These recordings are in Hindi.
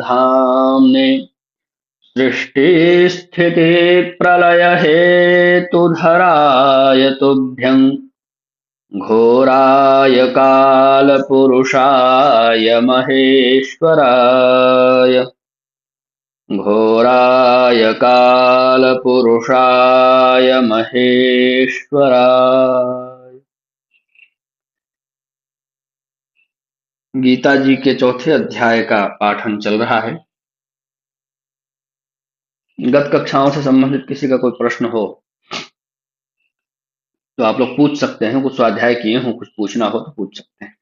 धाम्ने सृष्टिस्थितिप्रलयहेतुधराय तुभ्यं घोराय कालपुरुषाय महेश्वराय घोराय कालपुरुषाय महेश्वराय। गीता जी के चौथे अध्याय का पाठन चल रहा है। गत कक्षाओं से संबंधित किसी का कोई प्रश्न हो तो आप लोग पूछ सकते हैं। कुछ स्वाध्याय किए हो, कुछ पूछना हो तो पूछ सकते हैं।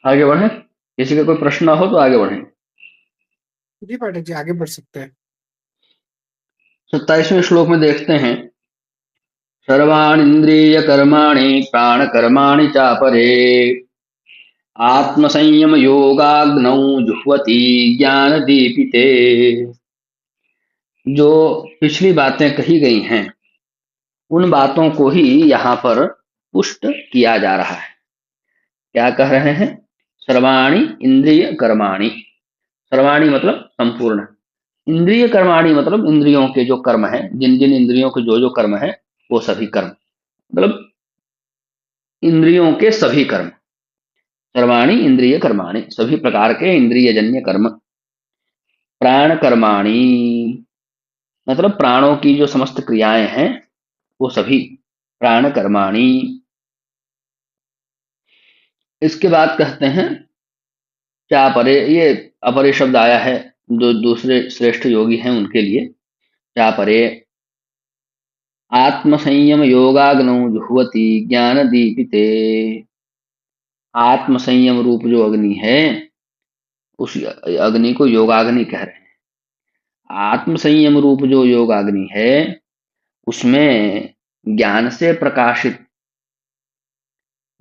आगे बढ़ें। किसी का कोई प्रश्न हो तो आगे बढ़ें। जी पाठक जी, आगे बढ़ सकते हैं। 27वें श्लोक में देखते हैं, सर्वाणींद्रिय कर्माणि प्राण कर्माणि चापरे आत्मसंयम योगाग्नौ जुह्वति ज्ञान दीपिते। जो पिछली बातें कही गई हैं उन बातों को ही यहाँ पर पुष्ट किया जा रहा है। क्या कह रहे हैं? सर्वाणि इंद्रिय कर्माणि। सर्वाणि मतलब संपूर्ण। इंद्रिय कर्माणि मतलब इंद्रियों के जो कर्म हैं, जिन जिन इंद्रियों के जो जो कर्म है वो सभी कर्म, मतलब इंद्रियों के सभी कर्म। सर्वाणि इंद्रिय कर्माणि, सभी प्रकार के इंद्रिय जन्य कर्म। प्राण कर्माणि मतलब प्राणों की जो समस्त क्रियाएं हैं वो सभी प्राण कर्माणि। इसके बाद कहते हैं क्या परे, ये अपरे शब्द आया है जो दूसरे श्रेष्ठ योगी हैं उनके लिए। क्या परे आत्म संयम योगाग्नौ जुह्वति ज्ञान दीपिते। आत्म संयम रूप जो अग्नि है उस अग्नि को योगाग्नि कह रहे हैं। आत्म संयम रूप जो योगाग्नि है उसमें ज्ञान से प्रकाशित,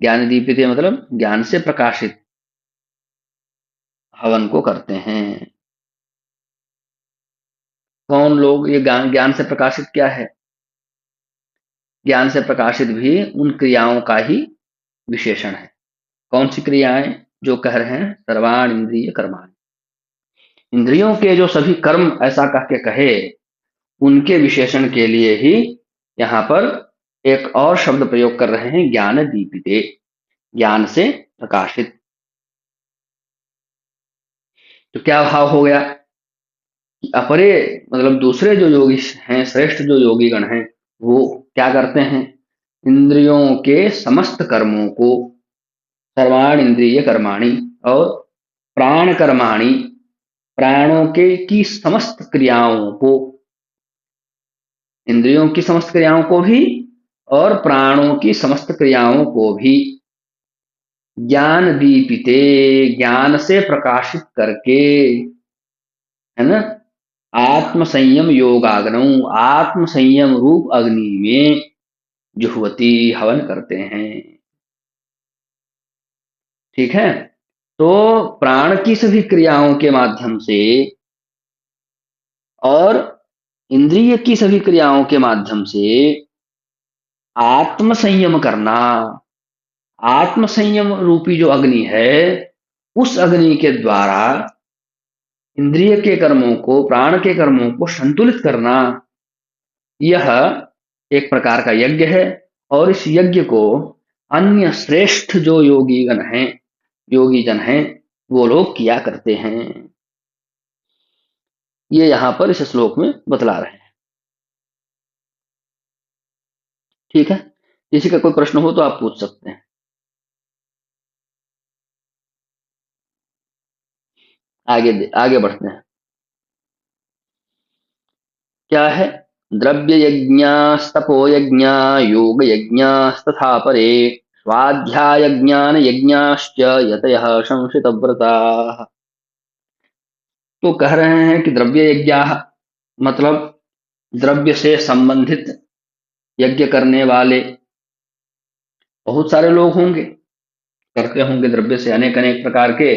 ज्ञान दीपिते मतलब ज्ञान से प्रकाशित हवन को करते हैं। कौन लोग? ये ज्ञान, ज्ञान से प्रकाशित क्या है? ज्ञान से प्रकाशित भी उन क्रियाओं का ही विशेषण है। कौन सी क्रियाएं? जो कह रहे हैं सर्वाण इंद्रिय कर्माणि, इंद्रियों के जो सभी कर्म ऐसा कह के कहे उनके विशेषण के लिए ही यहाँ पर एक और शब्द प्रयोग कर रहे हैं, ज्ञान दीपिते, ज्ञान से प्रकाशित। तो क्या भाव हो गया? अपरे मतलब दूसरे जो योगी हैं, श्रेष्ठ जो योगी गण हैं, वो क्या करते हैं? इंद्रियों के समस्त कर्मों को, सर्वाण इंद्रिय कर्माणि, और प्राण कर्माणि, प्राणों के की समस्त क्रियाओं को, इंद्रियों की समस्त क्रियाओं को भी और प्राणों की समस्त क्रियाओं को भी ज्ञान दीपिते, ज्ञान से प्रकाशित करके, है ना, आत्म संयम योगाग्नौ, आत्म संयम रूप अग्नि में जुह्वती, हवन करते हैं। ठीक है। तो प्राण की सभी क्रियाओं के माध्यम से और इंद्रिय की सभी क्रियाओं के माध्यम से आत्म संयम करना, आत्म संयम रूपी जो अग्नि है उस अग्नि के द्वारा इंद्रिय के कर्मों को, प्राण के कर्मों को संतुलित करना, यह एक प्रकार का यज्ञ है। और इस यज्ञ को अन्य श्रेष्ठ जो योगीगण हैं, योगी जन हैं, वो लोग किया करते हैं। ये यहां पर इस श्लोक में बतला रहे हैं। ठीक है। किसी का कोई प्रश्न हो तो आप पूछ सकते हैं। आगे बढ़ते हैं। क्या है? द्रव्य यज्ञास्तपो यज्ञा योग यज्ञास्तथा परे स्वाध्याय ज्ञान यज्ञाश्च यतयः संशितव्रताः। तो कह रहे हैं कि द्रव्य यज्ञ, मतलब द्रव्य से संबंधित यज्ञ करने वाले बहुत सारे लोग होंगे, करते होंगे द्रव्य से अनेक अनेक प्रकार के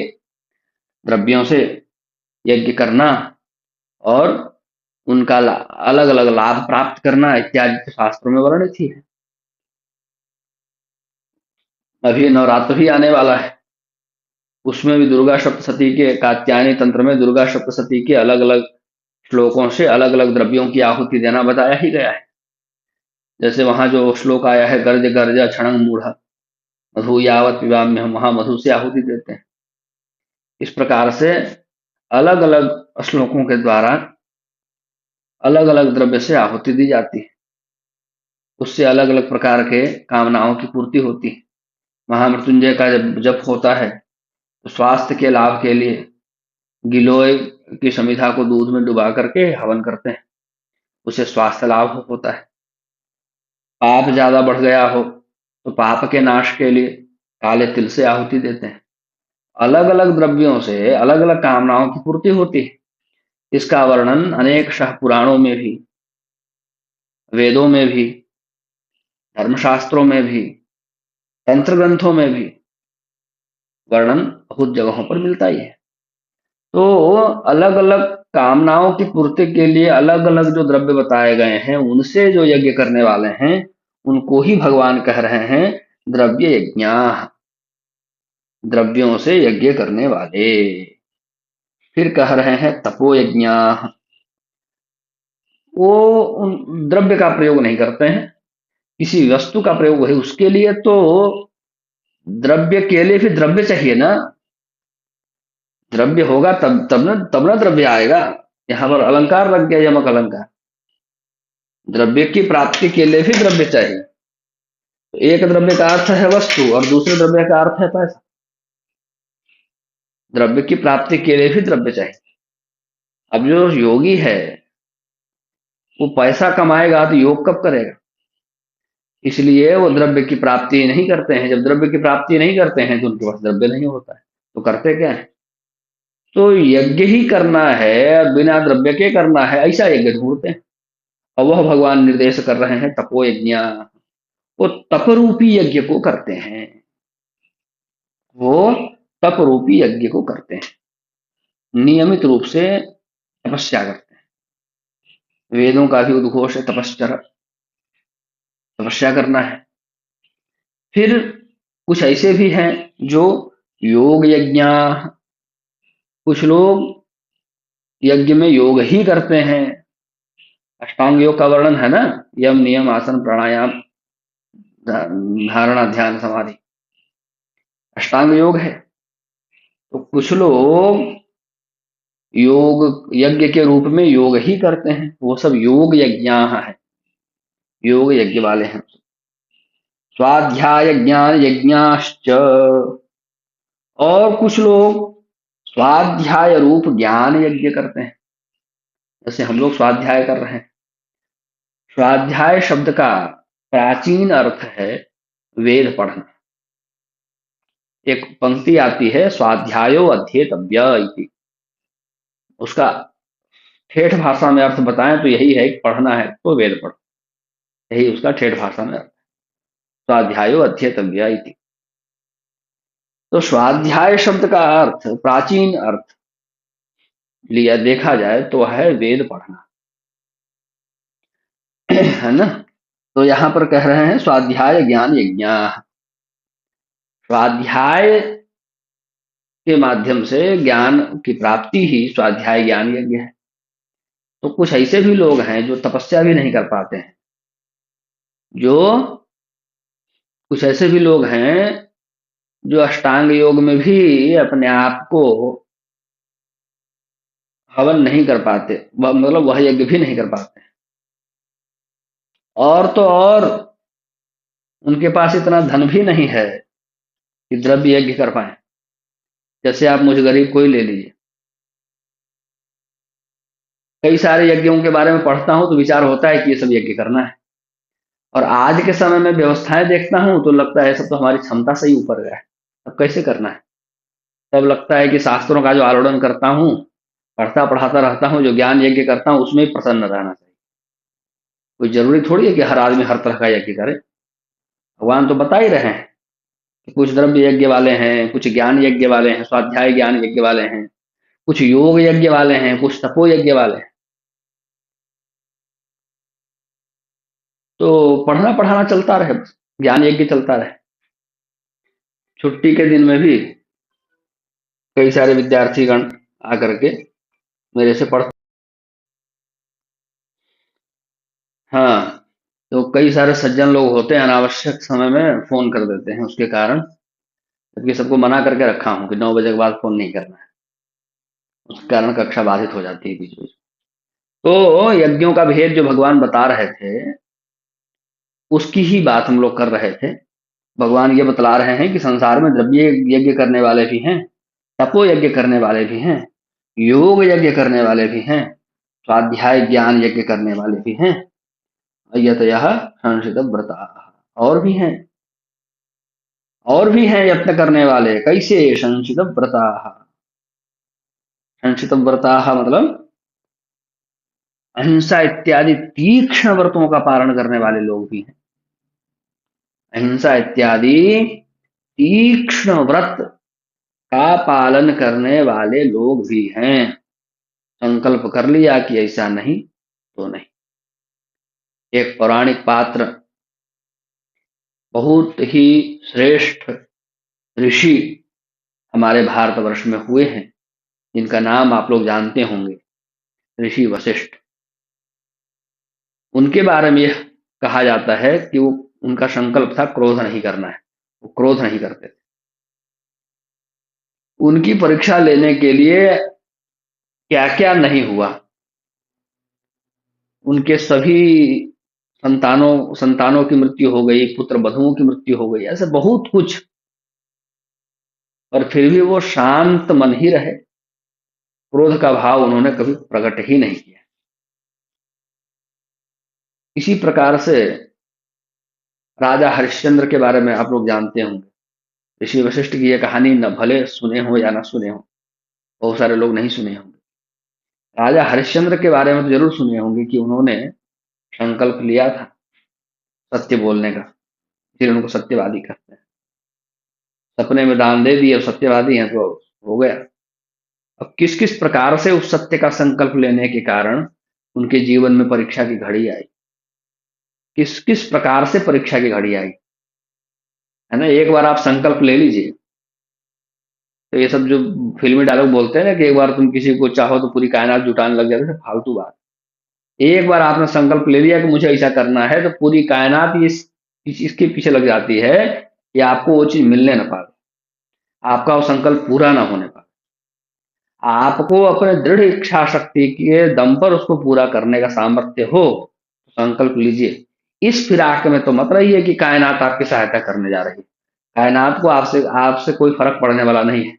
द्रव्यों से यज्ञ करना और उनका अलग अलग लाभ प्राप्त करना इत्यादि तो शास्त्रों में वर्णित ही है। अभी नवरात्र भी आने वाला है, उसमें भी दुर्गा सप्तशती के कात्यायनी तंत्र में दुर्गा सप्तशती के अलग अलग श्लोकों से अलग अलग द्रव्यों की आहुति देना बताया ही गया है। जैसे वहां जो श्लोक आया है, गर्ज गर्ज क्षणंग मूढ़ मधु यावत पिबाम्य हम, वहां मधु से आहुति देते हैं। इस प्रकार से अलग अलग श्लोकों के द्वारा अलग अलग द्रव्य से आहुति दी जाती है, उससे अलग अलग प्रकार के कामनाओं की पूर्ति होती है। महामृत्युंजय का जब जप होता है तो स्वास्थ्य के लाभ के लिए गिलोय की समिधा को दूध में डुबा करके हवन करते हैं, उसे स्वास्थ्य लाभ होता है। पाप ज्यादा बढ़ गया हो तो पाप के नाश के लिए काले तिल से आहुति देते हैं। अलग अलग द्रव्यों से अलग अलग कामनाओं की पूर्ति होती है। इसका वर्णन अनेक शाह पुराणों में भी, वेदों में भी, धर्मशास्त्रों में भी, तंत्र ग्रंथों में भी वर्णन बहुत जगहों पर मिलता ही है। तो अलग अलग कामनाओं की पूर्ति के लिए अलग अलग जो द्रव्य बताए गए हैं, उनसे जो यज्ञ करने वाले हैं उनको ही भगवान कह रहे हैं द्रव्य यज्ञ, द्रव्यों से यज्ञ करने वाले। फिर कह रहे हैं तपो यज्ञ, वो द्रव्य का प्रयोग नहीं करते हैं, किसी वस्तु का प्रयोग है उसके लिए। तो द्रव्य के लिए फिर द्रव्य चाहिए ना, द्रव्य होगा तब ना द्रव्य आएगा। यहाँ पर अलंकार लग गया, यमक अलंकार। द्रव्य की प्राप्ति के लिए भी द्रव्य चाहिए। तो एक द्रव्य का अर्थ है वस्तु और दूसरे द्रव्य का अर्थ है पैसा। द्रव्य की प्राप्ति के लिए भी द्रव्य चाहिए। अब जो योगी है वो पैसा कमाएगा तो योग कब करेगा, इसलिए वो द्रव्य की प्राप्ति नहीं करते हैं। जब द्रव्य की प्राप्ति नहीं करते हैं तो उनके पास द्रव्य नहीं होता है, तो करते क्या है, तो यज्ञ ही करना है, बिना द्रव्य के करना है, ऐसा यज्ञ ढूंढते हैं। और वह भगवान निर्देश कर रहे हैं तपो यज्ञ, वो तप रूपी यज्ञ को करते हैं, वो तप रूपी यज्ञ को करते हैं, नियमित रूप से तपस्या करते हैं। वेदों का भी उद्घोष है तपश्चर, तपस्या करना है। फिर कुछ ऐसे भी हैं जो योग यज्ञ, कुछ लोग यज्ञ में योग ही करते हैं। अष्टांग योग का वर्णन है ना, यम नियम आसन प्राणायाम धारणा ध्यान समाधि, अष्टांग योग है। तो कुछ लोग योग यज्ञ के रूप में योग ही करते हैं, वो सब योग यज्ञ है, योग यज्ञ वाले हैं। स्वाध्याय ज्ञान यज्ञाश्च, और कुछ लोग स्वाध्याय रूप ज्ञान यज्ञ करते हैं, जैसे हम लोग स्वाध्याय कर रहे हैं। स्वाध्याय शब्द का प्राचीन अर्थ है वेद पढ़ना। एक पंक्ति आती है स्वाध्यायो अध्येतव्य इति, उसका ठेठ भाषा में अर्थ बताएं तो यही है कि पढ़ना है तो वेद पढ़ो, यही उसका ठेठ भाषा में अर्थ, स्वाध्यायो अध्येतव्य इति। तो स्वाध्याय शब्द का अर्थ, प्राचीन अर्थ लिया देखा जाए तो है वेद पढ़ना, है ना। तो यहां पर कह रहे हैं स्वाध्याय ज्ञान यज्ञ, स्वाध्याय के माध्यम से ज्ञान की प्राप्ति ही स्वाध्याय ज्ञान यज्ञ है। तो कुछ ऐसे भी लोग हैं जो तपस्या भी नहीं कर पाते हैं, जो कुछ ऐसे भी लोग हैं जो अष्टांग योग में भी अपने आप को हवन नहीं कर पाते, मतलब वह यज्ञ भी नहीं कर पाते। और तो और उनके पास इतना धन भी नहीं है कि द्रव्य यज्ञ कर पाए। जैसे आप मुझे गरीब को ही ले लीजिए, कई सारे यज्ञों के बारे में पढ़ता हूं तो विचार होता है कि ये सब यज्ञ करना है, और आज के समय में व्यवस्थाएं देखता हूं तो लगता है सब तो हमारी क्षमता से ही ऊपर गया है, अब कैसे करना है। तब लगता है कि शास्त्रों का जो आलोड़न करता हूं पढ़ता पढ़ाता रहता हूँ, जो ज्ञान यज्ञ करता हूँ उसमें प्रसन्न रहना चाहिए। कोई जरूरी थोड़ी है कि हर आदमी हर तरह का यज्ञ करे। भगवान तो बता ही रहे हैं कि कुछ द्रव्य यज्ञ वाले हैं, कुछ ज्ञान यज्ञ वाले हैं, स्वाध्याय ज्ञान यज्ञ वाले हैं, कुछ योग यज्ञ वाले हैं, कुछ तपो यज्ञ वाले हैं। तो पढ़ना पढ़ाना चलता रहे, बस ज्ञान यज्ञ चलता रहे। छुट्टी के दिन में भी कई सारे विद्यार्थीगण आकर के मेरे से पढ़ हाँ, तो कई सारे सज्जन लोग होते हैं अनावश्यक समय में फोन कर देते हैं, उसके कारण, जबकि सबको मना करके रखा हूँ कि 9 बजे के बाद फोन नहीं करना है। उसके कारण कक्षा बाधित हो जाती है बीच बीच। तो यज्ञों का भेद जो भगवान बता रहे थे, उसकी ही बात हम लोग कर रहे थे। भगवान ये बतला रहे हैं कि संसार में द्रव्य यज्ञ करने वाले भी हैं, तपो यज्ञ करने वाले भी हैं, योग यज्ञ करने वाले भी हैं, स्वाध्याय ज्ञान यज्ञ करने वाले भी हैं, यतयः संसित व्रता, और भी हैं, और भी हैं यत्न करने वाले। कैसे? संसित व्रता। संसित व्रता मतलब अहिंसा इत्यादि तीक्ष्ण व्रतों का पालन करने वाले लोग भी हैं। अहिंसा इत्यादि तीक्ष्ण व्रत का पालन करने वाले लोग भी हैं। संकल्प कर लिया कि ऐसा नहीं तो नहीं। एक पौराणिक पात्र, बहुत ही श्रेष्ठ ऋषि हमारे भारतवर्ष में हुए हैं, जिनका नाम आप लोग जानते होंगे, ऋषि वशिष्ठ। उनके बारे में यह कहा जाता है कि वो, उनका संकल्प था क्रोध नहीं करना है, वो क्रोध नहीं करते थे। उनकी परीक्षा लेने के लिए क्या क्या नहीं हुआ, उनके सभी संतानों की मृत्यु हो गई, पुत्र वधुओं की मृत्यु हो गई, ऐसे बहुत कुछ, और फिर भी वो शांत मन ही रहे। क्रोध का भाव उन्होंने कभी प्रकट ही नहीं किया। इसी प्रकार से राजा हरिश्चंद्र के बारे में आप लोग जानते होंगे। ऋषि वशिष्ठ की यह कहानी न भले सुने हो या न सुने हो, बहुत सारे लोग नहीं सुने होंगे। राजा हरिश्चंद्र के बारे में तो जरूर सुने होंगे कि उन्होंने संकल्प लिया था सत्य बोलने का, फिर उनको सत्यवादी कहते हैं। सपने में दान दे दिए, सत्यवादी हैं तो हो गया। अब किस किस प्रकार से उस सत्य का संकल्प लेने के कारण उनके जीवन में परीक्षा की घड़ी आई, किस किस प्रकार से परीक्षा की घड़ी आई, है ना। एक बार आप संकल्प ले लीजिए, तो ये सब जो फिल्मी डायलॉग बोलते हैं ना कि एक बार तुम किसी को चाहो तो पूरी कायनात जुटाने लग जाते हैं, फालतू बात। एक बार आपने संकल्प ले लिया कि मुझे ऐसा करना है, तो पूरी कायनात इसके पीछे लग जाती है कि आपको वो चीज मिलने ना पाए, आपका वो संकल्प पूरा ना होने पाए। आपको अपने दृढ़ इच्छा शक्ति के दम पर उसको पूरा करने का सामर्थ्य हो, तो संकल्प लीजिए। इस फिराक में तो मत रहिए कि कायनात आपकी सहायता करने जा रही है। कायनात को आपसे आपसे कोई फर्क पड़ने वाला नहीं है।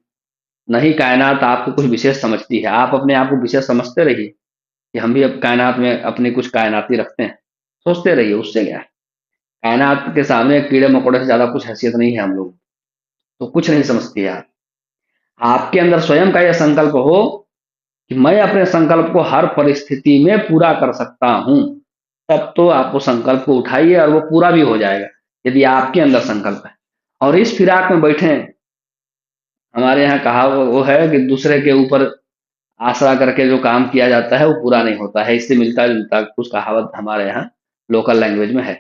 नहीं कायनात आपको कुछ विशेष समझती है, आप अपने आप को विशेष समझते रहिए कि हम भी अब कायनात में अपनी कुछ कायनाती रखते हैं, सोचते रहिए, उससे क्या है। कायनात के सामने कीड़े मकोड़े से ज्यादा कुछ हैसियत नहीं है हम लोग, तो कुछ नहीं समझती है आप। आपके अंदर स्वयं का यह संकल्प हो कि मैं अपने संकल्प को हर परिस्थिति में पूरा कर सकता हूं, तब तो आप वो संकल्प को उठाइए और वो पूरा भी हो जाएगा, यदि आपके अंदर संकल्प है। और इस फिराक में बैठे, हमारे यहाँ कहा वो है कि दूसरे के ऊपर आसरा करके जो काम किया जाता है वो पूरा नहीं होता है। इससे मिलता जुलता कुछ कहावत हमारे यहाँ लोकल लैंग्वेज में है।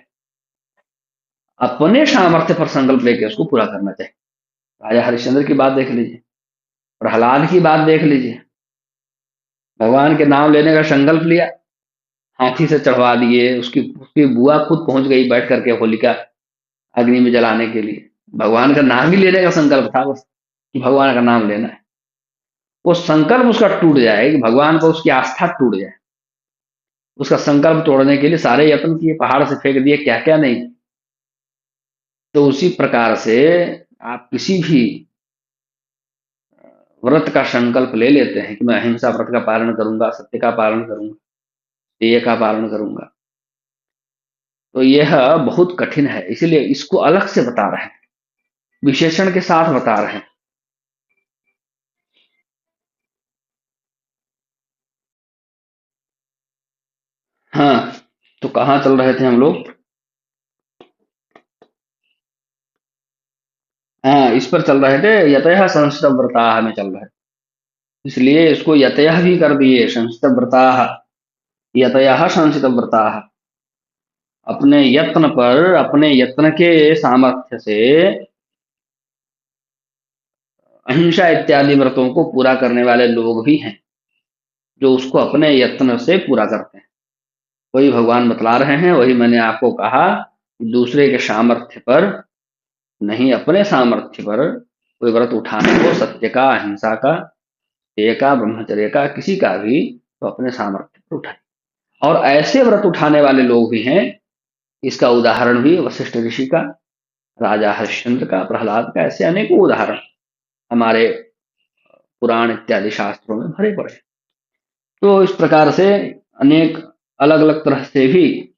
अपने सामर्थ्य पर संकल्प लेके उसको पूरा करना चाहिए। राजा हरिश्चंद्र की बात देख लीजिए, प्रहलाद की बात देख लीजिए। भगवान के नाम लेने का संकल्प लिया, हाथी से चढ़वा दिए, उसकी उसकी बुआ खुद पहुंच गई बैठ करके होलिका अग्नि में जलाने के लिए। भगवान का नाम ही लेने का संकल्प था बस, कि भगवान का नाम लेना है। वो संकल्प उसका टूट जाए कि भगवान पर उसकी आस्था टूट जाए, उसका संकल्प तोड़ने के लिए सारे यत्न किए, पहाड़ से फेंक दिए, क्या क्या नहीं। तो उसी प्रकार से आप किसी भी व्रत का संकल्प ले लेते हैं कि मैं अहिंसा व्रत का पालन करूंगा, सत्य का पालन करूंगा, तेय का पालन करूंगा, तो यह बहुत कठिन है। इसीलिए इसको अलग से बता रहे हैं, विशेषण के साथ बता रहे हैं। हाँ, तो कहाँ चल रहे थे हम लोग? हाँ, इस पर चल रहे थे, यतः संस्कृत व्रताः में चल रहे थे। इसलिए इसको यतयः भी कर दिए, संस्कृत व्रताः, यतयः संस्कृत व्रताः। अपने यत्न पर, अपने यत्न के सामर्थ्य से अहिंसा इत्यादि व्रतों को पूरा करने वाले लोग भी हैं, जो उसको अपने यत्न से पूरा करते हैं। वही भगवान बतला रहे हैं, वही मैंने आपको कहा कि दूसरे के सामर्थ्य पर नहीं, अपने सामर्थ्य पर कोई व्रत उठाने को, सत्य का, अहिंसा का, तेय का, ब्रह्मचर्य का, किसी का भी, तो अपने सामर्थ्य पर उठाए। और ऐसे व्रत उठाने वाले लोग भी हैं। इसका उदाहरण भी वशिष्ठ ऋषि का, राजा हरिश्चंद्र का, प्रहलाद का, ऐसे अनेकों उदाहरण हमारे पुराण इत्यादि शास्त्रों में भरे पड़े हैं। तो इस प्रकार से अनेक अलग अलग तरह से भी,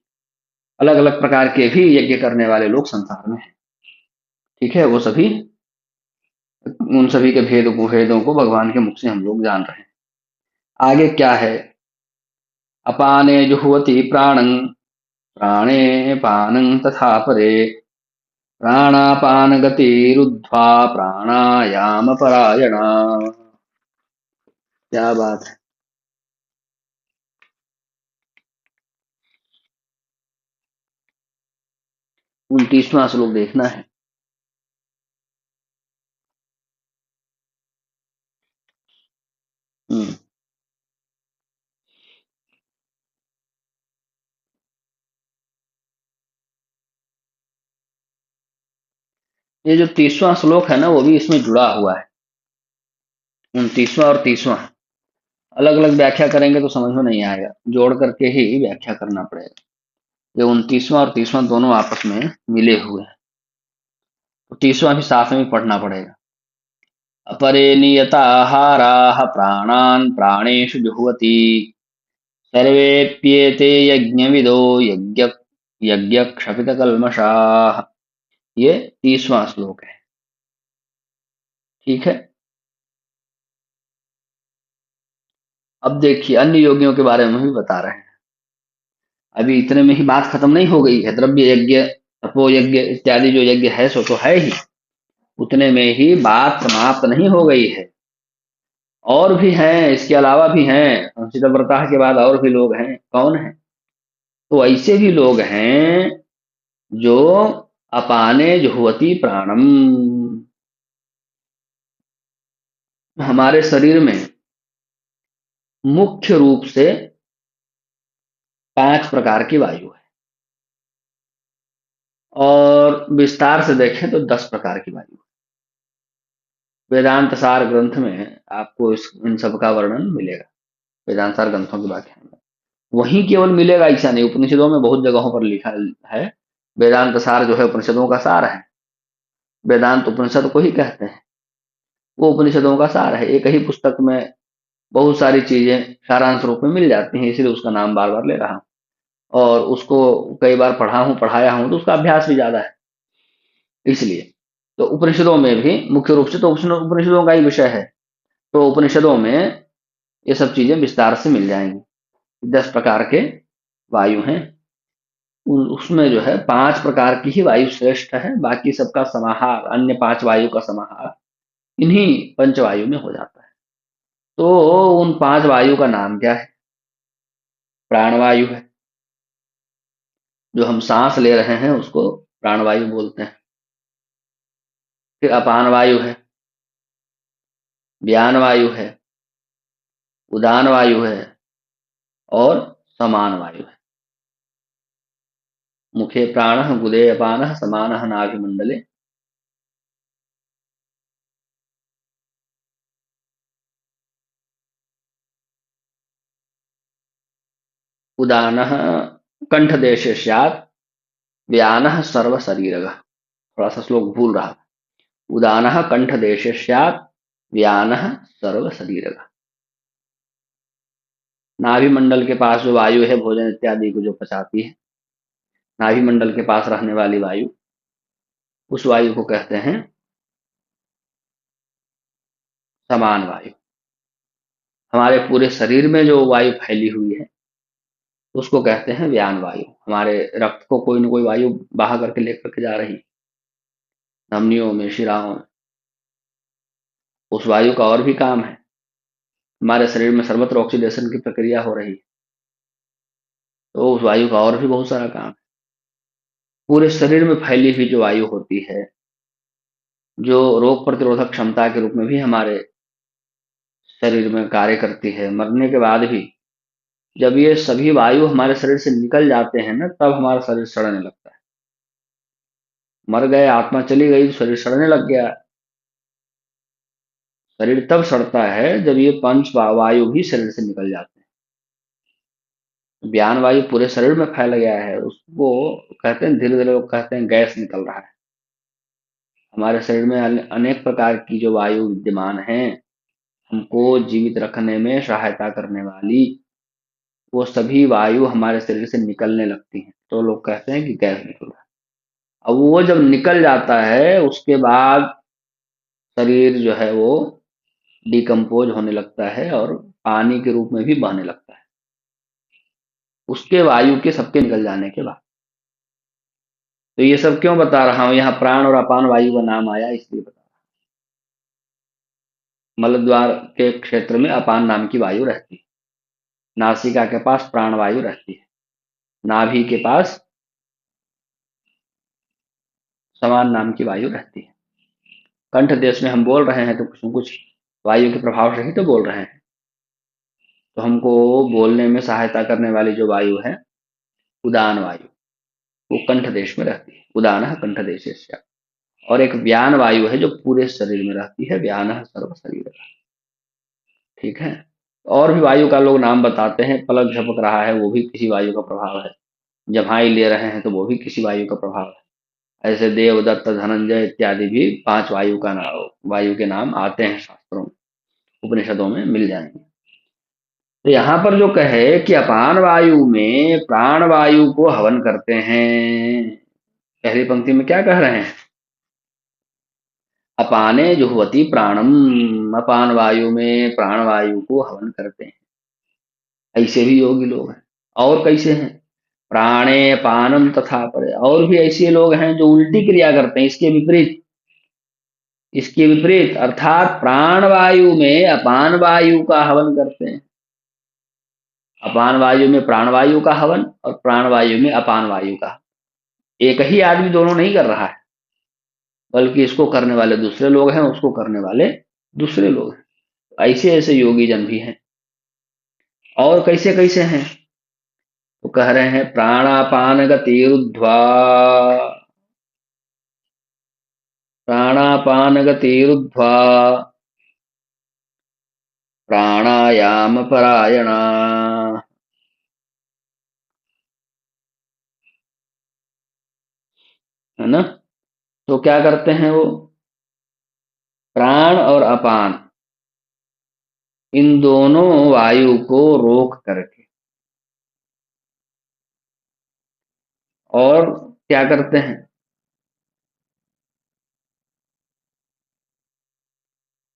अलग अलग प्रकार के भी यज्ञ करने वाले लोग संसार में हैं। ठीक है, वो सभी, उन सभी के भेदों को भगवान के मुख से हम लोग जान रहे हैं। आगे क्या है? अपाने जुह्वति प्राणं, प्राणे पानं तथा परे, प्राणापान गतिरुद्ध्वा प्राणायाम परायणा। क्या बात है! 29वां श्लोक देखना है। हम्म, ये जो 30वां श्लोक है ना, वो भी इसमें जुड़ा हुआ है। 29वां और 30वां अलग अलग व्याख्या करेंगे तो समझ में नहीं आएगा, जोड़ करके ही व्याख्या करना पड़ेगा। ये 29वां और 30वां दोनों आपस में मिले हुए हैं, तो 30वां भी साथ में पढ़ना पड़ेगा। अपरे नियताहाराः प्राणान् प्राणेषु जुह्वति, सर्वेप्येते यज्ञविदो यज्ञक्षपितकल्मषाः। ये 30वां श्लोक है। ठीक है, अब देखिए अन्य योगियों के बारे में भी बता रहे हैं। अभी इतने में ही बात खत्म नहीं हो गई है। द्रव्य यज्ञ, तपो यज्ञ इत्यादि जो यज्ञ है सो तो है ही, उतने में ही बात समाप्त नहीं हो गई है। और भी हैं, इसके अलावा भी हैं। संचित व्रता के बाद और भी लोग हैं। कौन है? तो ऐसे भी लोग हैं जो अपाने जुह्वति प्राणम, हमारे शरीर में मुख्य रूप से 5 प्रकार की वायु है, और विस्तार से देखें तो 10 प्रकार की वायु है। वेदांत सार ग्रंथ में आपको इन सब का वर्णन मिलेगा, वेदांत सार ग्रंथों की व्याख्या में। वहीं केवल मिलेगा ऐसा नहीं, उपनिषदों में बहुत जगहों पर लिखा है। वेदांत सार जो है उपनिषदों का सार है। वेदांत उपनिषद को ही कहते हैं, वो उपनिषदों का सार है। एक ही पुस्तक में बहुत सारी चीजें सारांश रूप में मिल जाती हैं, इसलिए उसका नाम बार बार ले रहा हूँ। और उसको कई बार पढ़ा हूँ, पढ़ाया हूँ, तो उसका अभ्यास भी ज्यादा है, इसलिए। तो उपनिषदों में भी मुख्य रूप से तो उपनिषदों का ही विषय है, तो उपनिषदों में ये सब चीजें विस्तार से मिल जाएंगी। 10 प्रकार के वायु हैं। उसमें जो है 5 प्रकार की ही वायु श्रेष्ठ है, बाकी सबका समाहार, अन्य 5 वायु का समाहार इन्हीं पंचवायु में हो जाता है। तो उन 5 वायु का नाम क्या है? प्राणवायु है, जो हम सांस ले रहे हैं उसको प्राणवायु बोलते हैं। फिर अपान वायु है, व्यान वायु है, उदान वायु है, और समान वायु है। मुखे प्राणः, गुदे अपानः, समानः नाभिमंडले। उदानः कंठदेशे स्यात्, व्यानः सर्वशरीरगः। थोड़ा सा श्लोक भूल रहा। उदानः कंठदेशे स्यात्, व्यानः सर्वशरीरगः। नाभिमंडल के पास जो वायु है, भोजन इत्यादि को जो पचाती है, नाभिमंडल के पास रहने वाली वायु, उस वायु को कहते हैं समान वायु। हमारे पूरे शरीर में जो वायु फैली हुई है, उसको कहते हैं व्यान वायु। हमारे रक्त को कोई न कोई वायु बहा करके लेकर के जा रही, धमनियों में, शिराओं में। उस वायु का और भी काम है। हमारे शरीर में सर्वत्र ऑक्सीडेशन की प्रक्रिया हो रही है, तो उस वायु का और भी बहुत सारा काम है। पूरे शरीर में फैली हुई जो वायु होती है, जो रोग प्रतिरोधक क्षमता के रूप में भी हमारे शरीर में कार्य करती है, मरने के बाद भी जब ये सभी वायु हमारे शरीर से निकल जाते हैं ना, तब हमारा शरीर सड़ने लगता है। मर गए, आत्मा चली गई तो शरीर सड़ने लग गया। शरीर तब सड़ता है जब ये पंच वायु भी शरीर से निकल जाते हैं। व्यान वायु पूरे शरीर में फैल गया है, उसको कहते हैं, धीरे धीरे लोग कहते हैं गैस निकल रहा है। हमारे शरीर में अनेक प्रकार की जो वायु विद्यमान है, हमको जीवित रखने में सहायता करने वाली, वो सभी वायु हमारे शरीर से निकलने लगती हैं, तो लोग कहते हैं कि गैस निकल रहा है। अब वो जब निकल जाता है, उसके बाद शरीर जो है वो डिकम्पोज होने लगता है और पानी के रूप में भी बहने लगता है, उसके वायु के सबके निकल जाने के बाद। तो ये सब क्यों बता रहा हूं, यहाँ प्राण और अपान वायु का नाम आया इसलिए बता रहा हूं। मलद्वार के क्षेत्र में अपान नाम की वायु रहती है, नासिका के पास प्राण वायु रहती है, नाभि के पास समान नाम की वायु रहती है। कंठ देश में हम बोल रहे हैं तो कुछ न कुछ वायु के प्रभाव से ही तो बोल रहे हैं। तो हमको बोलने में सहायता करने वाली जो वायु है, उदान वायु, वो कंठ देश में रहती है। उदान कंठ देश। और एक व्यान वायु है जो पूरे शरीर में रहती है, व्यान सर्व शरीर। ठीक है। और भी वायु का लोग नाम बताते हैं, पलक झपक रहा है वो भी किसी वायु का प्रभाव है, जम्हाई ले रहे हैं तो वो भी किसी वायु का प्रभाव है। ऐसे देवदत्त, धनंजय इत्यादि भी 5 वायु का नाम, वायु के नाम आते हैं शास्त्रों में, उपनिषदों में मिल जाएंगे। तो यहाँ पर जो कहे कि अपान वायु में प्राण वायु को हवन करते हैं, पहली पंक्ति में क्या कह रहे हैं, अपाने जुह्वति प्राणम, अपान वायु में प्राण वायु को हवन करते हैं। ऐसे भी योगी लोग हैं। और कैसे हैं, प्राणे पानम तथा परे। और भी ऐसे लोग हैं जो उल्टी क्रिया करते हैं, इसके विपरीत। इसके विपरीत अर्थात प्राण वायु में अपान वायु का हवन करते हैं, अपान वायु में प्राण वायु का हवन और प्राण वायु में अपान वायु का। एक ही आदमी दोनों नहीं कर रहा है, बल्कि इसको करने वाले दूसरे लोग हैं, उसको करने वाले दूसरे लोग हैं। ऐसे ऐसे योगी जन भी हैं। और कैसे कैसे हैं, तो कह रहे हैं प्राणापान गतिरुद्ध्वा, प्राणापान गतिरुद्ध्वा प्राणायाम परायणा। है ना। तो क्या करते हैं वो, प्राण और अपान इन दोनों वायु को रोक करके, और क्या करते हैं,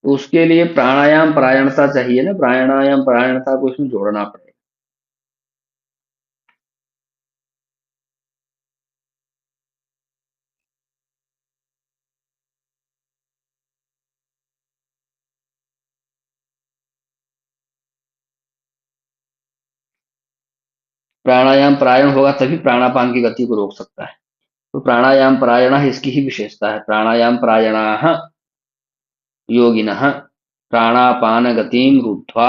उसके लिए प्राणायाम परायणता चाहिए ना, प्राणायाम परायणता को इसमें जोड़ना पड़ेगा। प्राणायाम परायण होगा तभी प्राणापान की गति को रोक सकता है। तो प्राणायाम परायण इसकी ही विशेषता है। प्राणायाम परायणा योगिनः प्राणापान गतिम रुद्ध्वा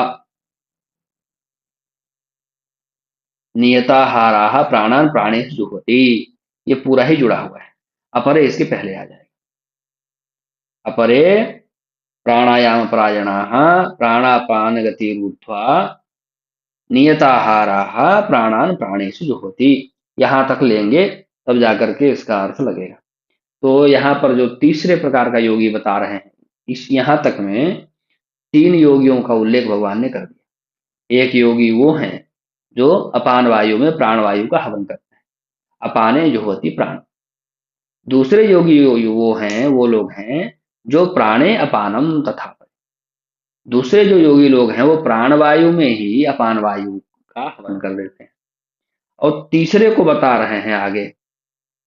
नियताहाराः प्राणान प्राणेषु जुह्वति। ये पूरा ही जुड़ा हुआ है। अपरे इसके पहले आ जाएगा। अपरे प्राणायाम परायणाः प्राणापान गतिरुद्ध्वा नियताहाराः प्राणान प्राणेषु जुह्वति। यहां तक लेंगे तब जाकर के इसका अर्थ लगेगा। तो यहाँ पर जो तीसरे प्रकार का योगी बता रहे हैं, इस यहाँ तक में 3 योगियों का उल्लेख भगवान ने कर दिया। एक योगी वो हैं जो अपान वायु में प्राण वायु का हवन करते हैं, अपाने जुह्वति प्राण। दूसरे योगी वो लोग हैं जो प्राणे अपानम तथा। दूसरे जो योगी लोग हैं वो प्राण वायु में ही अपान वायु का हवन कर देते हैं। और तीसरे को बता रहे हैं आगे।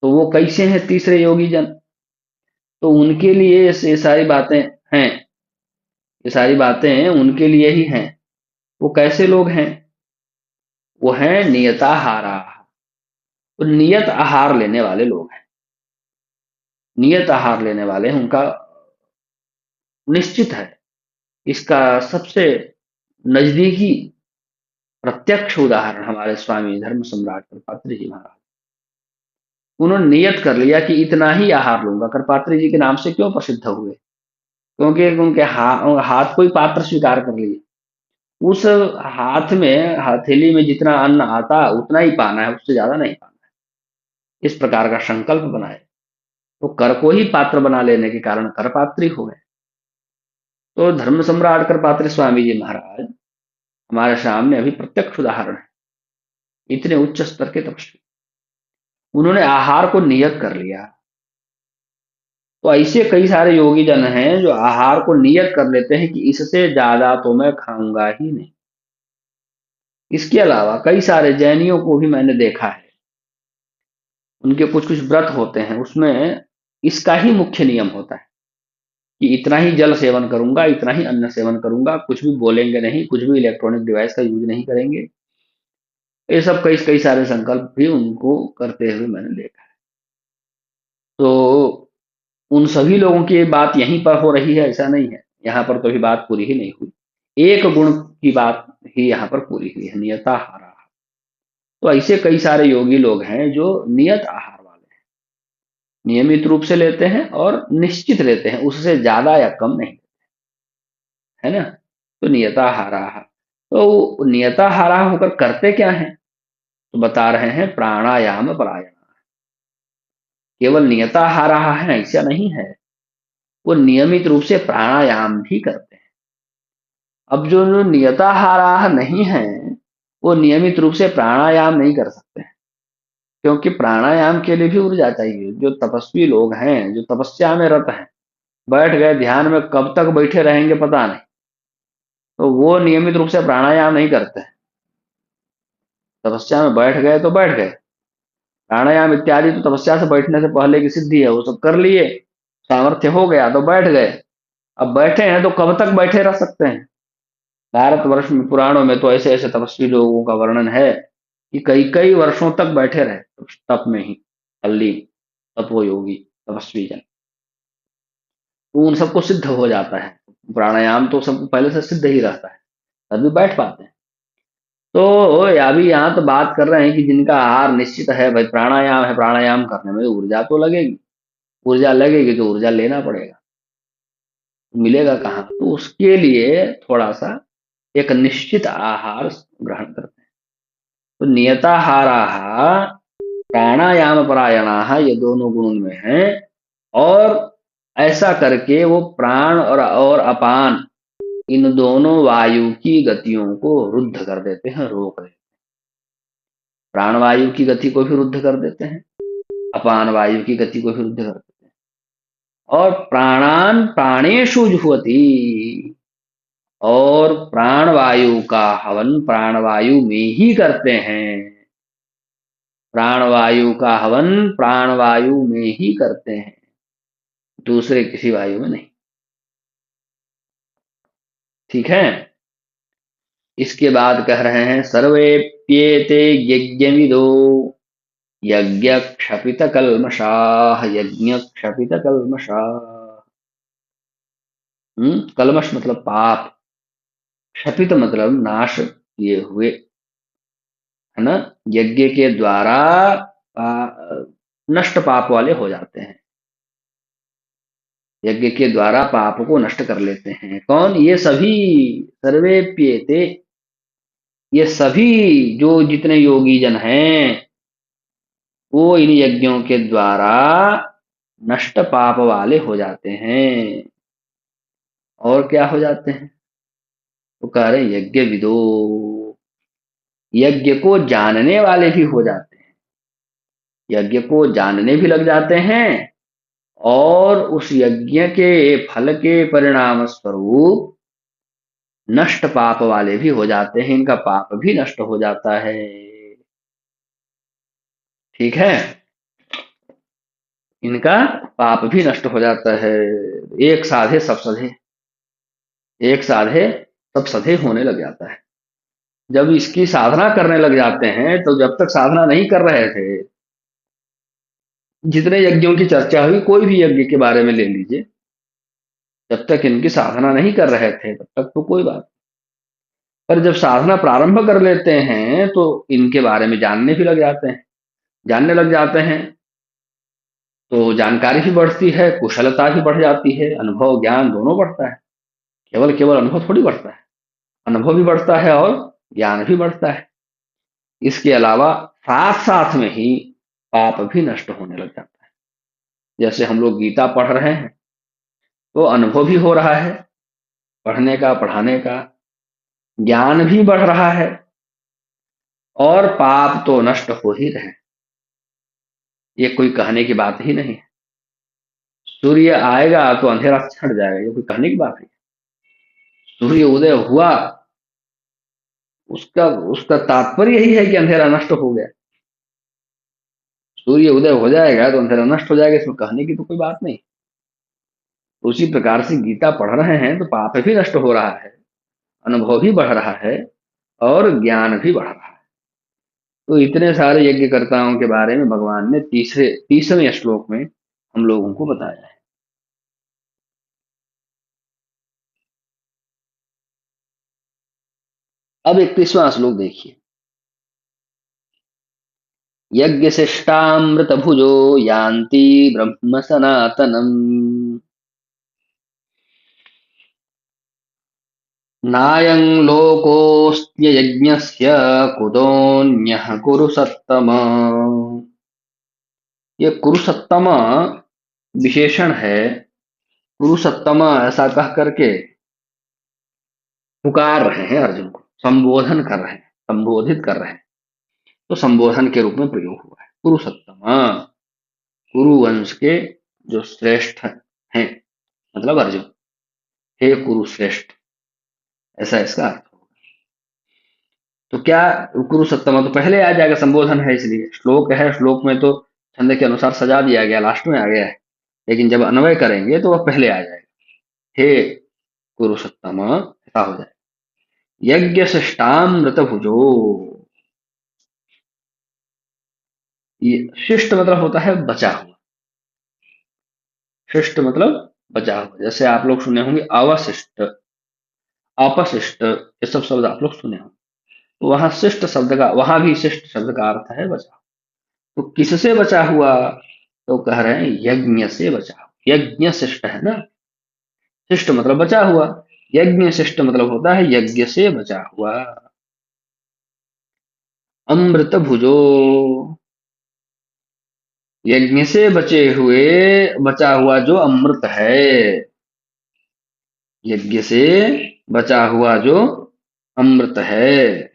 तो वो कैसे हैं तीसरे योगी जन? तो उनके लिए ये सारी बातें हैं, ये सारी बातें उनके लिए ही हैं। वो कैसे लोग हैं? वो हैं नियताहारा। तो नियत आहार लेने वाले लोग हैं, नियत आहार लेने वाले हैं, उनका निश्चित है। इसका सबसे नजदीकी प्रत्यक्ष उदाहरण हमारे स्वामी धर्म सम्राट कृपात्री जी महाराज। उन्होंने नियत कर लिया कि इतना ही आहार लूंगा। कृपात्री जी के नाम से क्यों प्रसिद्ध हुए? क्योंकि उनके हाथ को ही पात्र स्वीकार कर लिए। उस हाथ में, हथेली में जितना अन्न आता उतना ही पाना है, उससे ज्यादा नहीं पाना है। इस प्रकार का संकल्प बनाए तो कर को ही पात्र बना लेने के कारण कर पात्री हो गए। तो धर्म सम्राट कृपात्री स्वामी जी महाराज हमारे सामने अभी प्रत्यक्ष उदाहरण है। इतने उच्च स्तर के तपस्वी, उन्होंने आहार को नियत कर लिया। तो ऐसे कई सारे योगी जन हैं जो आहार को नियत कर लेते हैं कि इससे ज्यादा तो मैं खाऊंगा ही नहीं। इसके अलावा कई सारे जैनियों को भी मैंने देखा है, उनके कुछ कुछ व्रत होते हैं, उसमें इसका ही मुख्य नियम होता है कि इतना ही जल सेवन करूंगा, इतना ही अन्न सेवन करूंगा, कुछ भी बोलेंगे नहीं, कुछ भी इलेक्ट्रॉनिक डिवाइस का यूज नहीं करेंगे। ये सब कई कई सारे संकल्प भी उनको करते हुए मैंने देखा है। तो उन सभी लोगों की बात यहीं पर हो रही है ऐसा नहीं है, यहाँ पर तो अभी बात पूरी ही नहीं हुई। एक गुण की बात ही यहाँ पर पूरी हुई है, नियताहार। तो ऐसे कई सारे योगी लोग हैं जो नियत आहार वाले हैं, नियमित रूप से लेते हैं और निश्चित लेते हैं, उससे ज्यादा या कम नहीं, है ना? तो नियताहारा। तो नियताहारा होकर करते क्या है? तो बता रहे हैं प्राणायाम परायण। केवल नियताहारा है ऐसा नहीं है, वो नियमित रूप से प्राणायाम भी करते हैं। अब जो नियताहारा नहीं है वो नियमित रूप से प्राणायाम नहीं कर सकते हैं, क्योंकि प्राणायाम के लिए भी ऊर्जा चाहिए। जो तपस्वी लोग हैं, जो तपस्या में रत हैं, बैठ गए ध्यान में, कब तक बैठे रहेंगे पता नहीं, तो वो नियमित रूप से प्राणायाम नहीं करते हैं। तपस्या में बैठ गए तो बैठ गए, प्राणायाम इत्यादि तो तपस्या से बैठने से पहले की सिद्धि है, वो सब कर लिए, सामर्थ्य हो गया तो बैठ गए। अब बैठे हैं तो कब तक बैठे रह सकते हैं? भारतवर्ष में पुराणों में तो ऐसे ऐसे तपस्वी लोगों का वर्णन है कि कई कई वर्षों तक बैठे रहे तप में ही, अल्ली तपोयोगी तपस्वी जन। तो उन सबको सिद्ध हो जाता है, प्राणायाम तो सबको पहले से सिद्ध ही रहता है, तभी बैठ पाते हैं। तो अभी यहाँ तो बात कर रहे हैं कि जिनका आहार निश्चित है, भाई प्राणायाम है, प्राणायाम करने में ऊर्जा तो लगेगी, ऊर्जा लगेगी तो ऊर्जा लेना पड़ेगा, तो मिलेगा कहाँ? तो उसके लिए थोड़ा सा एक निश्चित आहार ग्रहण करते हैं। तो नियताहारा प्राणायाम परायणा, ये दोनों गुण उनमें हैं। और ऐसा करके वो प्राण और अपान, इन दोनों वायु की गतियों को रुद्ध कर देते हैं, रोक देते हैं। प्राण वायु की गति को भी रुद्ध कर देते हैं, अपान वायु की गति को भी रुद्ध कर देते हैं। और प्राणान प्राणेषु जुह्वति, और प्राण वायु का हवन प्राण वायु में ही करते हैं। प्राण वायु का हवन प्राण वायु में ही करते हैं, दूसरे किसी वायु में नहीं। ठीक है। इसके बाद कह रहे हैं सर्वेप्येते यज्ञविदो यज्ञ क्षपित कल्मषाः, यज्ञ क्षपित कल्मषाः। कल्मष मतलब पाप, क्षपित मतलब नाश किए हुए, है ना? यज्ञ के द्वारा नष्ट पाप वाले हो जाते हैं, यज्ञ के द्वारा पाप को नष्ट कर लेते हैं। कौन? ये सभी, सर्वेप्येते, ये सभी जो जितने योगी जन हैं वो इन यज्ञों के द्वारा नष्ट पाप वाले हो जाते हैं। और क्या हो जाते हैं? तो कह रहे यज्ञ विदो, यज्ञ को जानने वाले भी हो जाते हैं, यज्ञ को जानने भी लग जाते हैं। और उस यज्ञ के फल के परिणाम स्वरूप नष्ट पाप वाले भी हो जाते हैं, इनका पाप भी नष्ट हो जाता है। ठीक है, इनका पाप भी नष्ट हो जाता है। एक साधे सब सधे, एक साधे सब सधे होने लग जाता है। जब इसकी साधना करने लग जाते हैं, तो जब तक साधना नहीं कर रहे थे, जितने यज्ञों की चर्चा हुई, कोई भी यज्ञ के बारे में ले लीजिए, जब तक इनकी साधना नहीं कर रहे थे तब तक तो कोई बात। पर जब साधना प्रारंभ कर लेते हैं तो इनके बारे में जानने भी लग जाते हैं, जानने लग जाते हैं तो जानकारी भी बढ़ती है, कुशलता भी बढ़ जाती है, अनुभव ज्ञान दोनों बढ़ता है। केवल केवल अनुभव थोड़ी बढ़ता है, अनुभव भी बढ़ता है और ज्ञान भी बढ़ता है। इसके अलावा साथ साथ में ही पाप भी नष्ट होने लग जाता है। जैसे हम लोग गीता पढ़ रहे हैं तो अनुभव भी हो रहा है, पढ़ने का, पढ़ाने का, ज्ञान भी बढ़ रहा है, और पाप तो नष्ट हो ही रहे। ये कोई कहने की बात ही नहीं है। सूर्य आएगा तो अंधेरा छट जाएगा, ये कोई कहने की बात है? सूर्य उदय हुआ, उसका उसका तात्पर्य यही है कि अंधेरा नष्ट हो गया। सूर्य उदय हो जाएगा तो अंधेरा नष्ट हो जाएगा, इसमें कहने की तो कोई बात नहीं। उसी प्रकार से गीता पढ़ रहे हैं तो पाप भी नष्ट हो रहा है, अनुभव भी बढ़ रहा है, और ज्ञान भी बढ़ रहा है। तो इतने सारे यज्ञकर्ताओं के बारे में भगवान ने 30वें श्लोक में हम लोगों को बताया है। अब 31वां श्लोक देखिए। यज्ञ शिष्टामृत भुजो यान्ति ब्रह्म सनातनम, नायं लोकोऽस्त्य यज्ञस्य कुतोऽन्यः कुरु सत्तम। ये कुरुसत्तम विशेषण है। कुरुसत्तम ऐसा कह करके पुकार रहे हैं अर्जुन को, संबोधन कर रहे हैं, संबोधित कर रहे हैं, तो संबोधन के रूप में प्रयोग हुआ है कुरुसत्तम। कुरु वंश के जो श्रेष्ठ हैं, मतलब अर्जुन, हे कुरुश्रेष्ठ, ऐसा इसका अर्थ होगा। तो क्या कुरुसत्तम तो पहले आ जाएगा, संबोधन है इसलिए, श्लोक है, श्लोक में तो छंद के अनुसार सजा दिया गया, लास्ट में आ गया है, लेकिन जब अन्वय करेंगे तो वह पहले आ जाएगा, हे कुरुसत्तम, ऐसा हो जाएगा। यज्ञ शिष्टामृत भुजो, ये शिष्ट मतलब होता है बचा हुआ, शिष्ट मतलब बचा हुआ। जैसे आप लोग सुने होंगे अवशिष्ट, अपशिष्ट, ये सब शब्द आप लोग सुने होंगे। तो वहां शिष्ट शब्द का, वहां भी शिष्ट शब्द का अर्थ है बचा। तो किससे बचा हुआ? तो कह रहे हैं यज्ञ से बचा हुआ। यज्ञ शिष्ट है ना, शिष्ट मतलब बचा हुआ, यज्ञ शिष्ट मतलब होता है यज्ञ से बचा हुआ। अमृत भुजो, यज्ञ से बचे हुए, बचा हुआ जो अमृत है, यज्ञ से बचा हुआ जो अमृत है,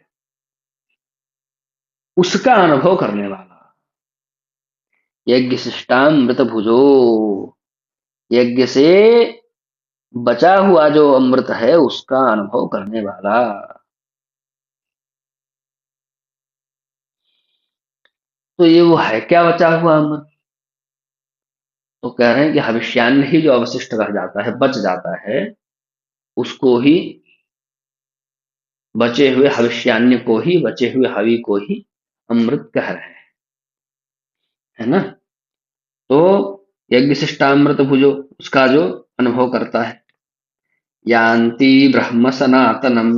उसका अनुभव करने वाला। यज्ञ शिष्टामृत भुजो, यज्ञ से बचा हुआ जो अमृत है उसका अनुभव करने वाला। तो ये वो है क्या बचा हुआ अमृत? तो कह रहे हैं कि हविष्यान्न ही जो अवशिष्ट रह जाता है, बच जाता है, उसको ही, बचे हुए हविष्यान्न को ही, बचे हुए हवि को ही अमृत कह रहे हैं, है ना। तो यज्ञ शिष्टामृत भुजो, उसका जो अनुभव करता है। यान्ति ब्रह्म सनातनम,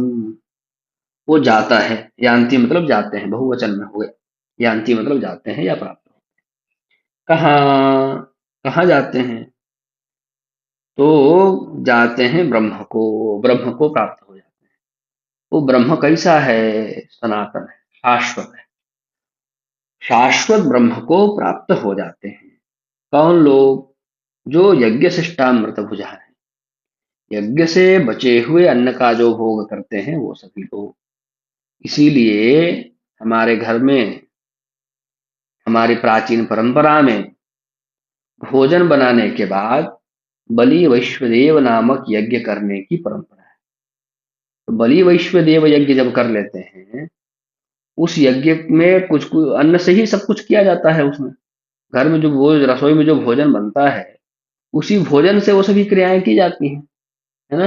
वो जाता है, यान्ति मतलब जाते हैं, बहुवचन में हुए, यान्ति मतलब जाते हैं या प्राप्त हो। कहाँ, कहाँ जाते हैं? तो जाते हैं ब्रह्म को, ब्रह्म को प्राप्त हो जाते हैं। वो ब्रह्म कैसा है? सनातन है, शाश्वत है। शाश्वत ब्रह्म को प्राप्त हो जाते हैं। कौन लोग? जो यज्ञ शिष्टामृत भुजा है, यज्ञ से बचे हुए अन्न का जो भोग करते हैं वो सभी लोग। इसीलिए हमारे घर में, हमारी प्राचीन परंपरा में, भोजन बनाने के बाद बलि वैश्वदेव नामक यज्ञ करने की परंपरा है। तो बलि वैश्वदेव यज्ञ जब कर लेते हैं उस यज्ञ में कुछ कुछ अन्न से ही सब कुछ किया जाता है। उसमें घर में जो भोज रसोई में जो भोजन बनता है, उसी भोजन से वो सभी क्रियाएं की जाती हैं, है ना।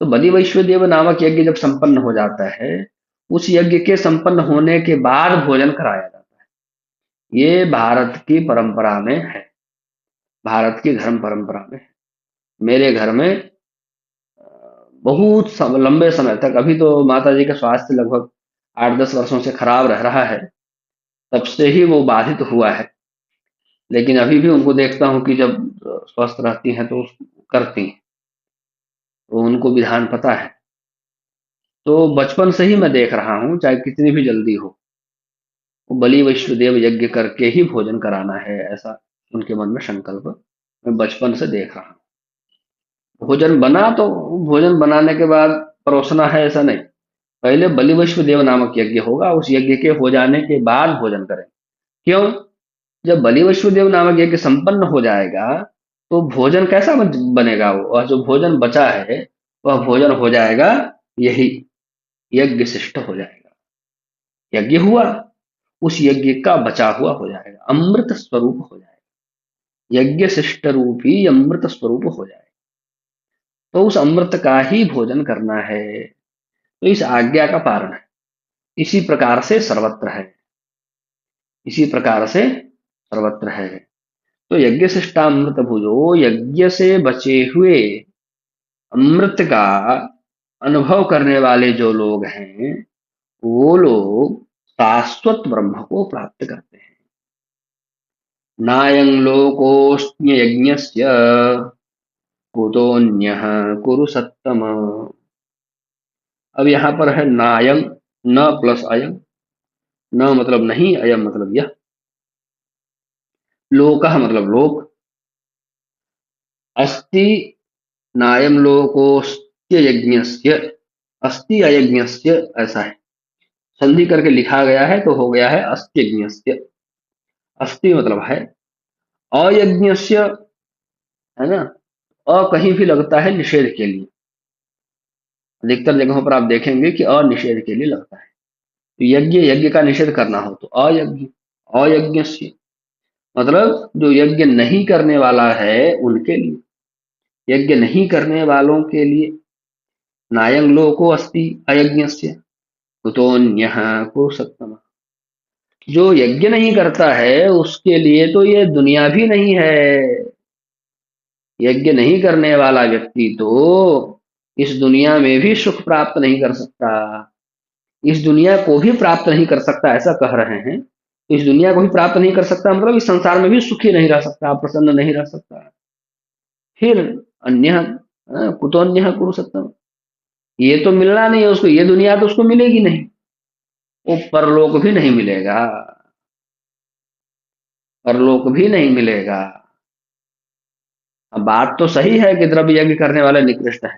तो बलि वैश्वदेव नामक यज्ञ जब संपन्न हो जाता है, उस यज्ञ के संपन्न होने के बाद भोजन कराया जाता है। ये भारत की परंपरा में है, भारत की धर्म परंपरा में है। मेरे घर में लंबे समय तक, अभी तो माता जी का स्वास्थ्य लगभग 8-10 वर्षों से खराब रह रहा है, तब से ही वो बाधित हुआ है। लेकिन अभी भी उनको देखता हूँ कि जब स्वस्थ रहती हैं तो करती हैं, तो उनको विधान पता है। तो बचपन से ही मैं देख रहा हूँ, चाहे कितनी भी जल्दी हो, वो बलि वैश्वदेव यज्ञ करके ही भोजन कराना है, ऐसा उनके मन में संकल्प मैं बचपन से देख रहा हूँ। भोजन बना तो भोजन बनाने के बाद परोसना है, ऐसा नहीं। पहले बलि वैश्वदेव नामक यज्ञ होगा, उस यज्ञ के हो जाने के बाद भोजन करें। क्यों? जब बलि वैश्वदेव नामक यज्ञ संपन्न हो जाएगा, तो भोजन कैसा बनेगा? वो और जो भोजन बचा है, वह भोजन हो जाएगा, यही यज्ञ शिष्ट हो जाएगा। यज्ञ हुआ, उस यज्ञ का बचा हुआ हो जाएगा, अमृत स्वरूप हो जाएगा, यज्ञ शिष्ट रूपी अमृत स्वरूप हो जाएगा। तो उस अमृत का ही भोजन करना है। तो इस आज्ञा का पालन है। इसी प्रकार से सर्वत्र है, इसी प्रकार से सर्वत्र है। तो यज्ञ शिष्टामृत भुजो, यज्ञ से बचे हुए अमृत का अनुभव करने वाले जो लोग हैं, वो लोग शाश्वत ब्रह्म को प्राप्त करते हैं। नायं लोकोऽस्म्य यज्ञस्य कुतोऽन्यः कुरु सत्तम। अब यहाँ पर है नायं, न प्लस अयं। न मतलब नहीं, अयम मतलब यह। लोकः मतलब लोक। अस्ति नायं लोकोऽस्त्य यज्ञस्य, अस्ति अयज्ञस्य, ऐसा है। संधि करके लिखा गया है तो हो गया है अस्त्यज्ञस्य। अस्ति मतलब है, अयज्ञस्य, है ना। अ कहीं भी लगता है निषेध के लिए, अधिकतर जगहों पर आप देखेंगे कि अनिषेध के लिए लगता है। तो यज्ञ, यज्ञ का निषेध करना हो तो अयज्ञ, अयज्ञस्य मतलब जो यज्ञ नहीं करने वाला है उनके लिए, यज्ञ नहीं करने वालों के लिए। नायं लोको अस्ति अयज्ञस्य कुतोऽन्यः कुरु सत्तम। जो यज्ञ नहीं करता है उसके लिए तो ये दुनिया भी नहीं है। यज्ञ नहीं करने वाला व्यक्ति तो इस दुनिया में भी सुख प्राप्त नहीं कर सकता, इस दुनिया को भी प्राप्त नहीं कर सकता, ऐसा कह रहे हैं। इस दुनिया को भी प्राप्त नहीं कर सकता मतलब इस संसार में भी सुखी नहीं रह सकता, प्रसन्न नहीं रह सकता। फिर अन्य कुतोन्य कुरु सत्तम, ये तो मिलना नहीं है उसको, ये दुनिया तो उसको मिलेगी नहीं, वो परलोक भी नहीं मिलेगा, परलोक भी नहीं मिलेगा। अब बात तो सही है कि द्रव्य यज्ञ करने वाले निकृष्ट है,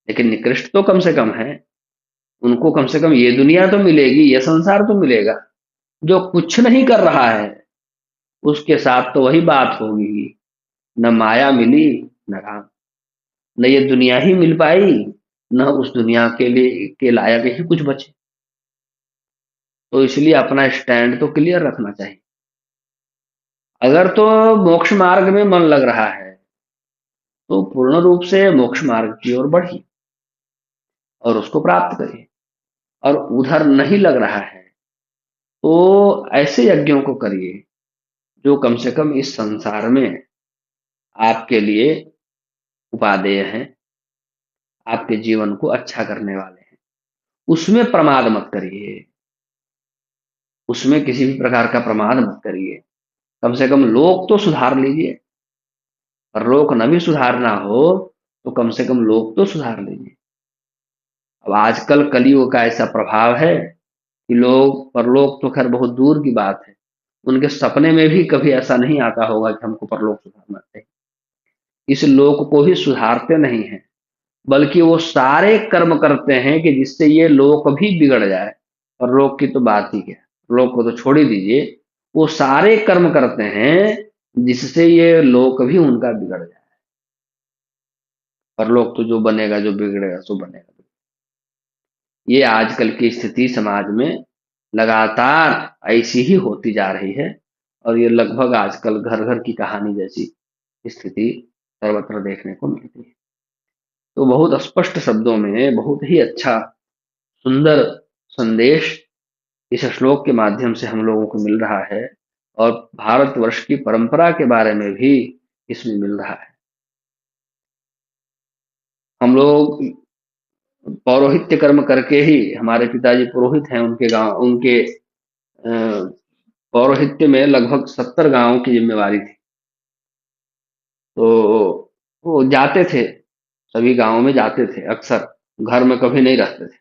लेकिन निकृष्ट तो कम से कम है, उनको कम से कम ये दुनिया तो मिलेगी, ये संसार तो मिलेगा। जो कुछ नहीं कर रहा है उसके साथ तो वही बात होगी, न माया मिली न राम, न ये दुनिया ही मिल पाई, न उस दुनिया के लिए के लायक ही कुछ बचे। तो इसलिए अपना स्टैंड तो क्लियर रखना चाहिए। अगर तो मोक्ष मार्ग में मन लग रहा है तो पूर्ण रूप से मोक्ष मार्ग की ओर बढ़िए और उसको प्राप्त करिए। और उधर नहीं लग रहा है तो ऐसे यज्ञों को करिए जो कम से कम इस संसार में आपके लिए उपादेय हैं, आपके जीवन को अच्छा करने वाले हैं। उसमें प्रमाद मत करिए, उसमें किसी भी प्रकार का प्रमाद मत करिए। कम से कम लोक तो सुधार लीजिए, और लोक न भी सुधारना हो तो कम से कम लोक तो सुधार लीजिए। अब आजकल कलयुग का ऐसा प्रभाव है कि लोग, परलोक तो खैर बहुत दूर की बात है, उनके सपने में भी कभी ऐसा नहीं आता होगा कि हमको परलोक सुधारना चाहिए। इस लोक को ही सुधारते नहीं है, बल्कि वो सारे कर्म करते हैं कि जिससे ये लोक भी बिगड़ जाए। और लोक की तो बात ही क्या, लोक को तो छोड़ ही दीजिए, वो सारे कर्म करते हैं जिससे ये लोक भी उनका बिगड़ जाए। पर लोक तो जो बनेगा, जो बिगड़ेगा सो बनेगा। ये आजकल की स्थिति समाज में लगातार ऐसी ही होती जा रही है और ये लगभग आजकल घर घर की कहानी जैसी स्थिति सर्वत्र देखने को मिलती है। तो बहुत स्पष्ट शब्दों में बहुत ही अच्छा सुंदर संदेश इस श्लोक के माध्यम से हम लोगों को मिल रहा है और भारतवर्ष की परंपरा के बारे में भी इसमें मिल रहा है। हम लोग पौरोहित्य कर्म करके ही, हमारे पिताजी पुरोहित हैं, उनके गांव, उनके पौरोहित्य में लगभग 70 गांवों की जिम्मेवारी थी। तो वो जाते थे, सभी गांवों में जाते थे, अक्सर घर में कभी नहीं रहते थे,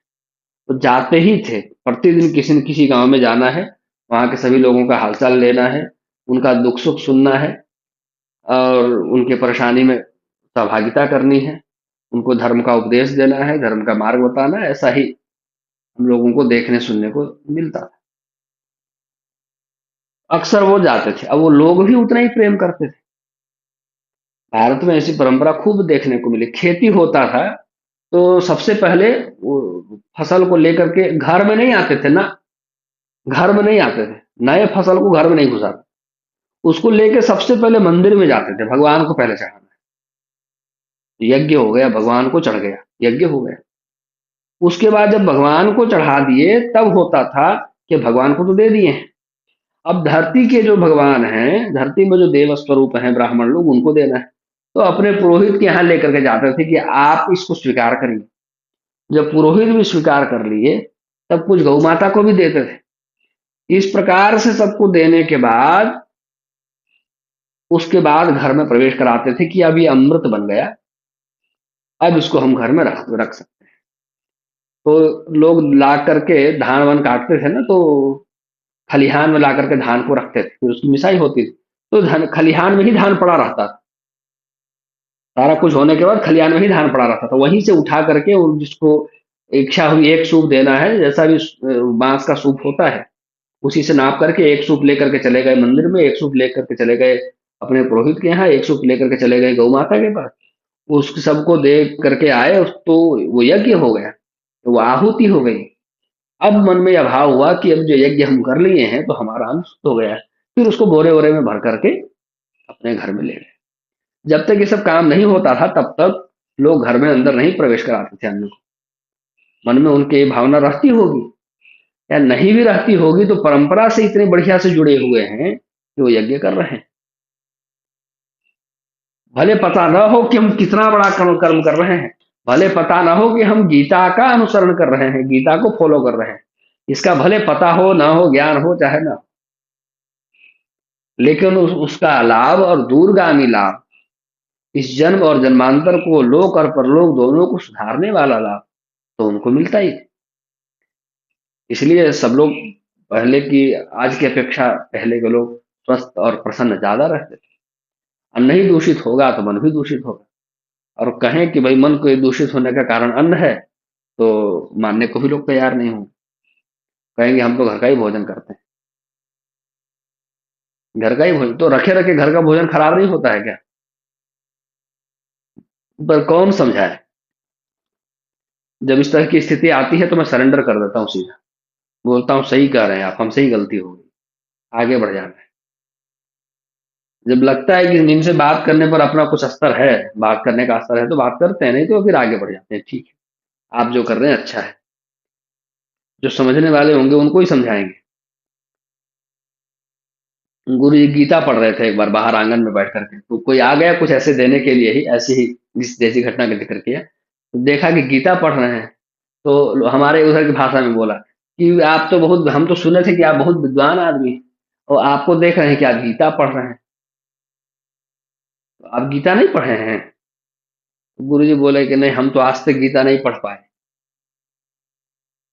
तो जाते ही थे। प्रतिदिन किसी न किसी गांव में जाना है, वहां के सभी लोगों का हालचाल लेना है, उनका दुख सुख सुनना है और उनके परेशानी में सहभागिता करनी है, उनको धर्म का उपदेश देना है, धर्म का मार्ग बताना है। ऐसा ही हम लोगों को देखने सुनने को मिलता था। अक्सर वो जाते थे, अब वो लोग भी उतना ही प्रेम करते थे। भारत में ऐसी परंपरा खूब देखने को मिली। खेती होता था तो सबसे पहले वो फसल को लेकर के घर में नहीं आते थे ना, घर में नहीं आते थे, नए फसल को घर में नहीं घुसाते, उसको लेके सबसे पहले मंदिर में जाते थे, भगवान को पहले चढ़ाना है। यज्ञ हो गया, भगवान को चढ़ गया, यज्ञ हो गया। उसके बाद जब भगवान को चढ़ा दिए तब होता था कि भगवान को तो दे दिए हैं, अब धरती के जो भगवान हैं, धरती में जो देव स्वरूप हैं ब्राह्मण लोग, उनको देना है। तो अपने पुरोहित के यहाँ लेकर के जाते थे कि आप इसको स्वीकार करिए। जब पुरोहित भी स्वीकार कर लिए तब कुछ गौ माता को भी देते थे। इस प्रकार से सबको देने के बाद उसके बाद घर में प्रवेश कराते थे कि अब ये अमृत बन गया, अब इसको हम घर में रख रख सकते हैं। तो लोग ला करके धान वान काटते थे ना, तो खलिहान में ला करके धान को रखते थे, फिर उसकी मिसाई होती थी। तो धान खलिहान में ही धान पड़ा रहता था, सारा कुछ होने के बाद खलिहान में ही धान पड़ा रहता था, वहीं से उठा करके और जिसको इच्छा हुई एक सूप देना है, जैसा भी बांस का सूप होता है उसी से नाप करके एक सूप लेकर के चले गए मंदिर में, एक सूप लेकर के चले गए अपने पुरोहित के यहाँ, एक सूप लेकर के चले गए गौ माता के पास, उस सबको दे करके आए। तो वो यज्ञ हो गया, तो वो आहुति हो गई। अब मन में यह भाव हुआ कि अब जो यज्ञ हम कर लिए हैं तो हमारा अंत हो गया है। फिर उसको बोरे वोरे में भर करके अपने घर में ले गए। जब तक ये सब काम नहीं होता था तब तक लोग घर में अंदर नहीं प्रवेश कराते थे अन्न को। मन में उनके ये भावना रहती होगी या नहीं भी रहती होगी, तो परंपरा से इतने बढ़िया से जुड़े हुए हैं कि वो यज्ञ कर रहे हैं। भले पता न हो कि हम कितना बड़ा कर्म कर रहे हैं, भले पता ना हो कि हम गीता का अनुसरण कर रहे हैं, गीता को फॉलो कर रहे हैं, इसका भले पता हो ना हो, ज्ञान हो चाहे ना, लेकिन उसका लाभ और दूरगामी लाभ, इस जन्म और जन्मांतर को, लोक और परलोक दोनों को सुधारने वाला लाभ तो उनको मिलता ही। इसलिए सब लोग पहले की, आज की अपेक्षा पहले के लोग स्वस्थ और प्रसन्न ज्यादा रहते थे। अन्न ही दूषित होगा तो मन भी दूषित होगा, और कहें कि भाई मन को दूषित होने का कारण अन्न है तो मानने को भी लोग तैयार नहीं होंगे, कहेंगे हम तो घर का ही भोजन करते हैं। घर का ही भोजन तो रखे रखे घर का भोजन खराब नहीं होता है क्या? पर कौन समझाए? जब इस तरह की स्थिति आती है तो मैं सरेंडर कर देता हूँ सीधा, बोलता हूँ सही कह रहे हैं आप, हमसे ही गलती हो गई, आगे बढ़ जाना है। जब लगता है कि इनसे बात करने पर अपना कुछ असर है, बात करने का असर है, तो बात करते हैं, नहीं तो फिर आगे बढ़ जाते हैं। ठीक है, आप जो कर रहे हैं अच्छा है, जो समझने वाले होंगे उनको ही समझाएंगे। गुरु जी गीता पढ़ रहे थे एक बार बाहर आंगन में बैठ करके, तो कोई आ गया कुछ ऐसे देने के लिए ही, ऐसी ही जिस जैसी घटना का जिक्र किया, तो देखा कि गीता पढ़ रहे हैं, तो हमारे उधर की भाषा में बोला कि आप तो बहुत, हम तो सुने थे कि आप बहुत विद्वान आदमी हैं, और आपको देख रहे हैं कि आप गीता पढ़ रहे हैं, तो आप गीता नहीं पढ़े हैं? गुरु जी बोले कि नहीं, हम तो आज तक गीता नहीं पढ़ पाए।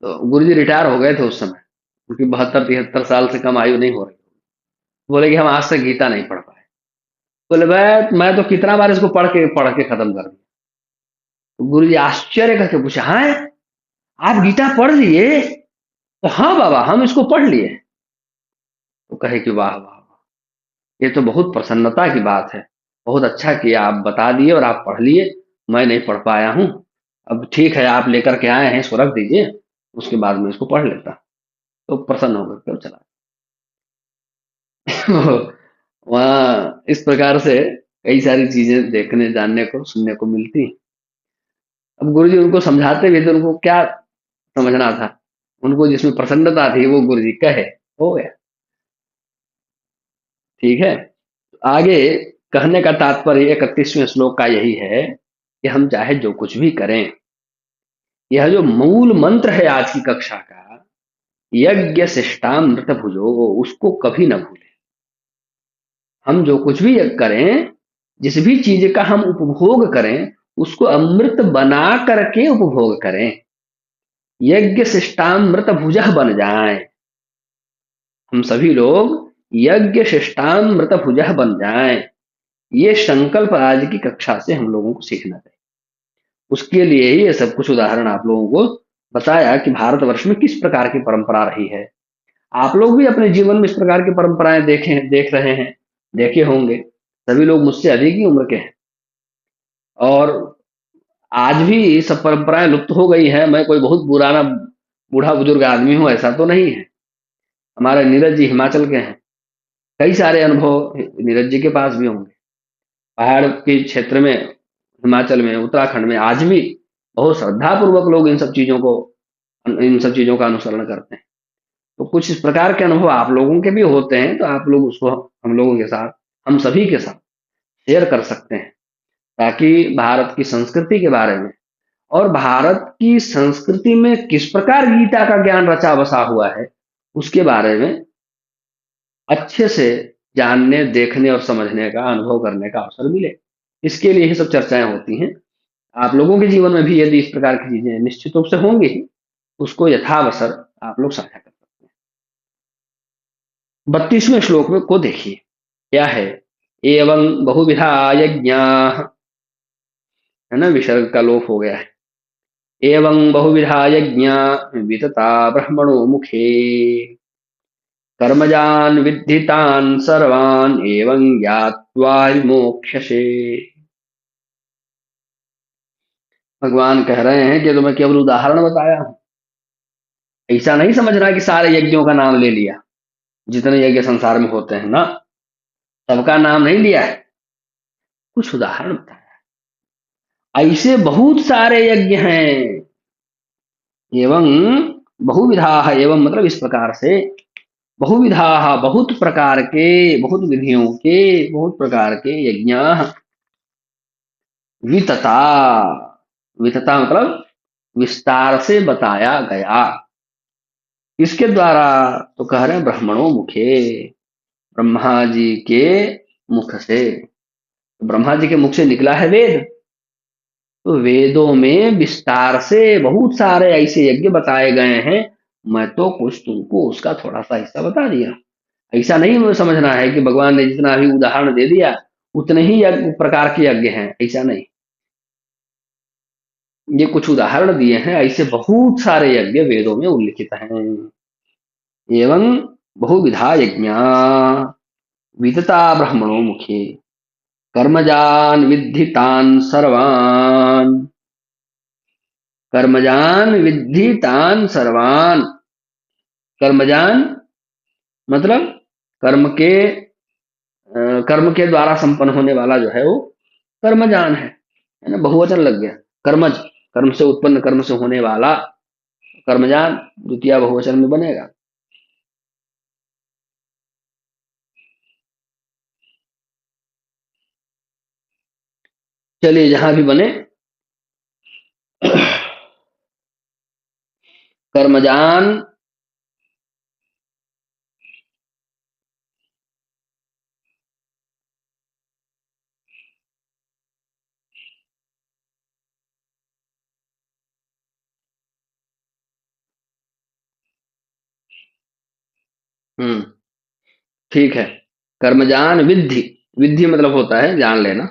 तो गुरु जी रिटायर हो गए थे उस समय, उनकी 72-73 साल से कम आयु नहीं हो रही। बोले कि हम आज तक गीता नहीं पढ़ पाए। बोले मैं तो कितना बार इसको पढ़ के खत्म कर दिया। तो गुरु जी आश्चर्य करके पूछा, हाँ आप गीता पढ़ लिए? तो हाँ बाबा, हम इसको पढ़ लिए। तो कहे कि वाह वाह वाह, ये तो बहुत प्रसन्नता की बात है, बहुत अच्छा किया, आप बता दिए और आप पढ़ लिए, मैं नहीं पढ़ पाया हूँ। अब ठीक है, आप लेकर के आए हैं, इसको रख दीजिए, उसके बाद में इसको पढ़ लेता। तो प्रसन्न होकर के वो चला वहाँ इस प्रकार से कई सारी चीजें देखने जानने को सुनने को मिलती। अब गुरु जी उनको समझाते भी तो उनको क्या समझना था, उनको जिसमें प्रसन्नता थी वो गुरु जी कहे, हो गया। ठीक है, आगे कहने का तात्पर्य 31वें श्लोक का यही है कि हम चाहे जो कुछ भी करें, यह जो मूल मंत्र है आज की कक्षा का, यज्ञ शिष्टामृत भुजो, उसको कभी न भूलें। हम जो कुछ भी करें, जिस भी चीज का हम उपभोग करें, उसको अमृत बना करके उपभोग करें, यज्ञ शिष्टामृत भुजः बन जाएं। हम सभी लोग यज्ञ शिष्टामृत भुजः बन जाएं, ये संकल्प आज की कक्षा से हम लोगों को सीखना चाहिए। उसके लिए ही ये सब कुछ उदाहरण आप लोगों को बताया कि भारतवर्ष में किस प्रकार की परंपरा रही है। आप लोग भी अपने जीवन में इस प्रकार की परंपराएं देख रहे हैं, देखे होंगे। सभी लोग मुझसे अधिक ही उम्र के हैं और आज भी सब परंपराएं लुप्त हो गई हैं। मैं कोई बहुत पुराना बूढ़ा बुजुर्ग आदमी हूं ऐसा तो नहीं है। हमारे नीरज जी हिमाचल के हैं, कई सारे अनुभव नीरज जी के पास भी होंगे। पहाड़ के क्षेत्र में, हिमाचल में, उत्तराखंड में आज भी बहुत श्रद्धा पूर्वक लोग इन सब चीजों का अनुसरण करते हैं। तो कुछ इस प्रकार के अनुभव आप लोगों के भी होते हैं, तो आप लोग उसको हम लोगों के साथ, हम सभी के साथ शेयर कर सकते हैं, ताकि भारत की संस्कृति के बारे में और भारत की संस्कृति में किस प्रकार गीता का ज्ञान रचा बसा हुआ है, उसके बारे में अच्छे से जानने, देखने और समझने का, अनुभव करने का अवसर मिले। इसके लिए ही सब चर्चाएं होती हैं। आप लोगों के जीवन में भी यदि इस प्रकार की चीजें निश्चित रूप से होंगी ही, उसको यथावसर आप लोग साझा कर सकते हैं। 32वें श्लोक में को देखिए, क्या है, एवं बहुविधा यज्ञा, है ना, विसर्ग का लोप हो गया है। एवं बहुविधा यज्ञा वितता ब्रह्मणो मुखे, कर्मजान विद्धितान सर्वान एवं ज्ञात्वा मोक्षसे। भगवान कह रहे हैं कि तुम्हें केवल उदाहरण बताया हूं, ऐसा नहीं समझना कि सारे यज्ञों का नाम ले लिया, जितने यज्ञ संसार में होते हैं ना, सबका नाम नहीं लिया है, कुछ उदाहरण बताया। ऐसे बहुत सारे यज्ञ हैं। एवं बहुविधा, एवं मतलब इस प्रकार से, बहुविधा, बहुत प्रकार के, बहुत विधियों के, बहुत प्रकार के यज्ञ, वितता, वितता मतलब विस्तार से बताया गया। किसके द्वारा, तो कह रहे हैं ब्रह्मणों मुखे, ब्रह्मा जी के मुख से। ब्रह्मा जी के मुख से निकला है वेद, तो वेदों में विस्तार से बहुत सारे ऐसे यज्ञ बताए गए हैं। मैं तो कुछ तुमको उसका थोड़ा सा हिस्सा बता दिया। ऐसा नहीं मुझे समझना है कि भगवान ने जितना भी उदाहरण दे दिया उतने ही प्रकार के यज्ञ हैं, ऐसा नहीं। ये कुछ उदाहरण दिए हैं, ऐसे बहुत सारे यज्ञ वेदों में उल्लिखित हैं। एवं बहुविधा यज्ञा विदता ब्रह्मणो मुखे, कर्मजान विद्धितान सर्वान, कर्मजान विद्धितान सर्वान। कर्मजान मतलब कर्म के कर्म के द्वारा संपन्न होने वाला जो है वो कर्मजान है ना, बहुवचन लग गया। कर्मज, कर्म से उत्पन्न, कर्म से होने वाला, कर्मजान द्वितीय बहुवचन में बनेगा। चलिए जहां भी बने, कर्मजान, ठीक है। कर्मजान विद्धि, विद्धि मतलब होता है जान लेना,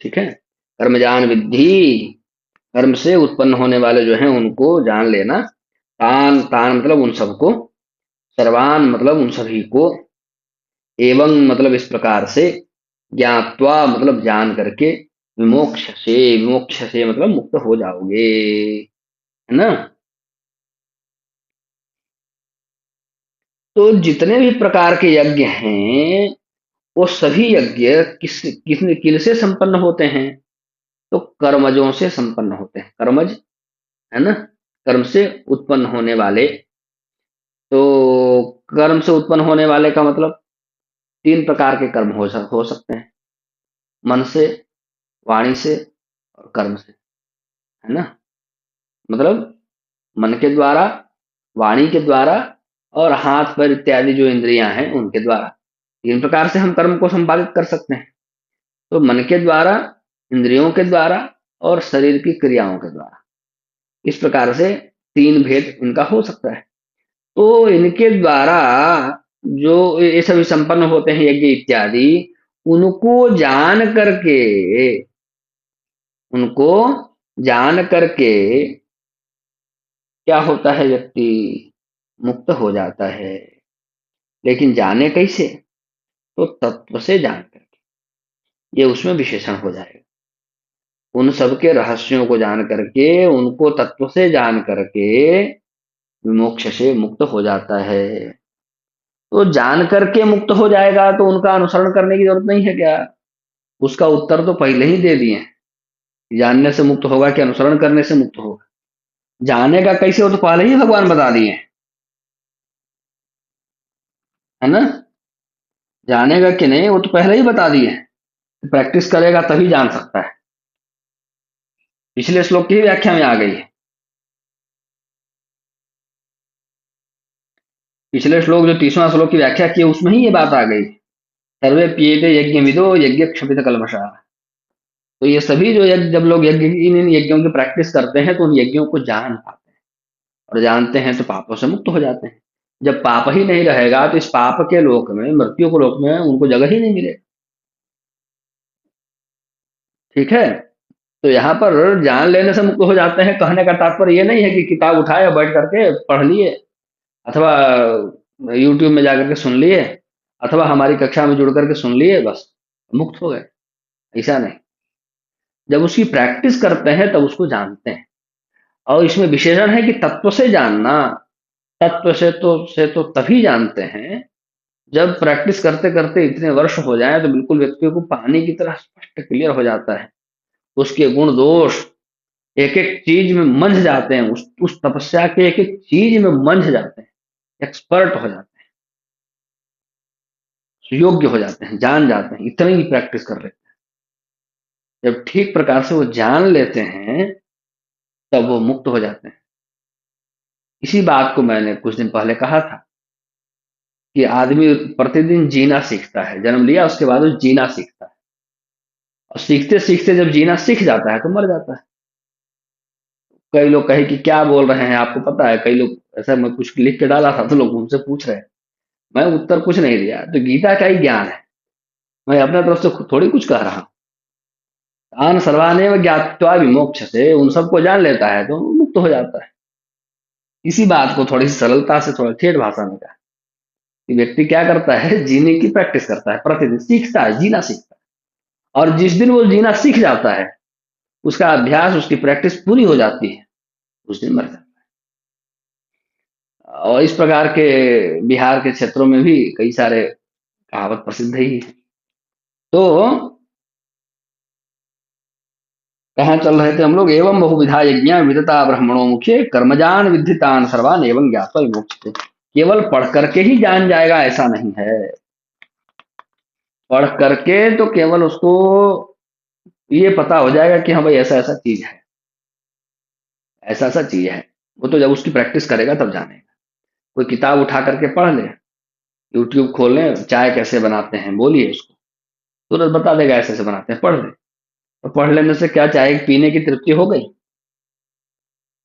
ठीक है। कर्मजान विद्धि, कर्म से उत्पन्न होने वाले जो हैं उनको जान लेना। तान, तान मतलब उन सबको, सर्वान मतलब उन सभी को, एवं मतलब इस प्रकार से, ज्ञात्वा मतलब जान करके, विमोक्ष से, विमोक्ष से मतलब मुक्त हो जाओगे, है ना। तो जितने भी प्रकार के यज्ञ हैं वो सभी यज्ञ किनसे संपन्न होते हैं? तो कर्मजों से संपन्न होते हैं। कर्मज है ना, कर्म से उत्पन्न होने वाले। तो कर्म से उत्पन्न होने वाले का मतलब तीन प्रकार के कर्म हो सकते हैं, मन से, वाणी से और कर्म से, है ना। मतलब मन के द्वारा, वाणी के द्वारा और हाथ पैर इत्यादि जो इंद्रियां हैं उनके द्वारा, तीन प्रकार से हम कर्म को संपादित कर सकते हैं। तो मन के द्वारा, इंद्रियों के द्वारा और शरीर की क्रियाओं के द्वारा, इस प्रकार से तीन भेद इनका हो सकता है। तो इनके द्वारा जो ये सभी संपन्न होते हैं यज्ञ इत्यादि, उनको जान करके, उनको जान करके क्या होता है, व्यक्ति मुक्त हो जाता है। लेकिन जाने कैसे? तो तत्व से जान करके, ये उसमें विशेषण हो जाएगा। उन सब के रहस्यों को जान करके, उनको तत्व से जान करके विमोक्ष से मुक्त हो जाता है। तो जान करके मुक्त हो जाएगा तो उनका अनुसरण करने की जरूरत नहीं है क्या? उसका उत्तर तो पहले ही दे दिए हैं। जानने से मुक्त होगा कि अनुसरण करने से मुक्त होगा? जानेगा कैसे, वो तो पहले ही भगवान बता दिए हैं, है ना। जानेगा कि नहीं वो तो पहले ही बता दिए हैं। प्रैक्टिस करेगा तभी जान सकता है। पिछले श्लोक की ही व्याख्या में आ गई है। पिछले श्लोक जो 30वां श्लोक की व्याख्या की है उसमें ही ये बात आ गई। सर्वे पिएते यज्ञ विदो यज्ञ क्षपित कल्मषा। तो ये सभी जो यज्ञ, जब लोग यज्ञ, इन यज्ञों की प्रैक्टिस करते हैं तो उन यज्ञों को जान पाते हैं, और जानते हैं तो पापों से मुक्त हो जाते हैं। जब पाप ही नहीं रहेगा तो इस पाप के लोक में, मृत्यु के लोक में उनको जगह ही नहीं मिलेगी। ठीक है। तो यहाँ पर जान लेने से मुक्त हो जाते हैं, कहने का तात्पर्य ये नहीं है कि किताब उठाए और बैठ करके पढ़ लिए, अथवा यूट्यूब में जाकर के सुन लिए, अथवा हमारी कक्षा में जुड़ करके सुन लिए, बस मुक्त हो गए। ऐसा नहीं। जब उसकी प्रैक्टिस करते हैं तब उसको जानते हैं। और इसमें विशेषण है कि तत्व से जानना। तत्व से तो तभी जानते हैं जब प्रैक्टिस करते करते इतने वर्ष हो जाए तो बिल्कुल व्यक्ति को पानी की तरह स्पष्ट क्लियर हो जाता है। उसके गुण दोष एक एक चीज में मंझ जाते हैं, उस तपस्या के एक एक चीज में मंझ जाते हैं, एक्सपर्ट हो जाते हैं, योग्य हो जाते हैं, जान जाते हैं, इतनी ही प्रैक्टिस कर लेते हैं। जब ठीक प्रकार से वो जान लेते हैं तब वो मुक्त हो जाते हैं। इसी बात को मैंने कुछ दिन पहले कहा था कि आदमी प्रतिदिन जीना सीखता है। जन्म लिया उसके बाद वो जीना सीखता है, और सीखते सीखते जब जीना सीख जाता है तो मर जाता है। कई लोग कहे कि क्या बोल रहे हैं, आपको पता है, कई लोग ऐसा, मैं कुछ लिख के डाला था तो लोग मुझसे पूछ रहे हैं। मैं उत्तर कुछ नहीं दिया, तो गीता का ही ज्ञान है, मैं अपने तरफ से थोड़ी कुछ कह रहा हूँ। आन सर्वानेव ज्ञात्वा विमोक्ष से, उन सबको जान लेता है तो मुक्त हो जाता है। इसी बात को थोड़ी सी सरलता से, थोड़ा ठेठ भाषा में कहा कि व्यक्ति क्या करता है, जीने की प्रैक्टिस करता है, प्रतिदिन सीखता है, जीना सीखता है। और जिस दिन वो जीना सीख जाता है, उसका अभ्यास, उसकी प्रैक्टिस पूरी हो जाती है, उस दिन मर जाता है। और इस प्रकार के बिहार के क्षेत्रों में भी कई सारे कहावत प्रसिद्ध ही है। तो कहाँ चल रहे थे हम लोग? एवं बहुविधा यज्ञ विदता ब्रह्मणों मुख्य कर्मजान विद्धितान सर्वान एवं ज्ञात्वा विमोक्ष्यते। केवल पढ़ करके ही जान जाएगा ऐसा नहीं है। पढ़ करके तो केवल उसको ये पता हो जाएगा कि हाँ भाई ऐसा ऐसा चीज है, ऐसा ऐसा चीज है। वो तो जब उसकी प्रैक्टिस करेगा तब जानेगा। कोई किताब उठा करके पढ़ ले, यूट्यूब खोल ले, चाय कैसे बनाते हैं बोलिए उसको, तुरंत बता देगा ऐसे ऐसे बनाते हैं, पढ़ ले। तो पढ़ लेने से क्या, चाय पीने की तृप्ति हो गई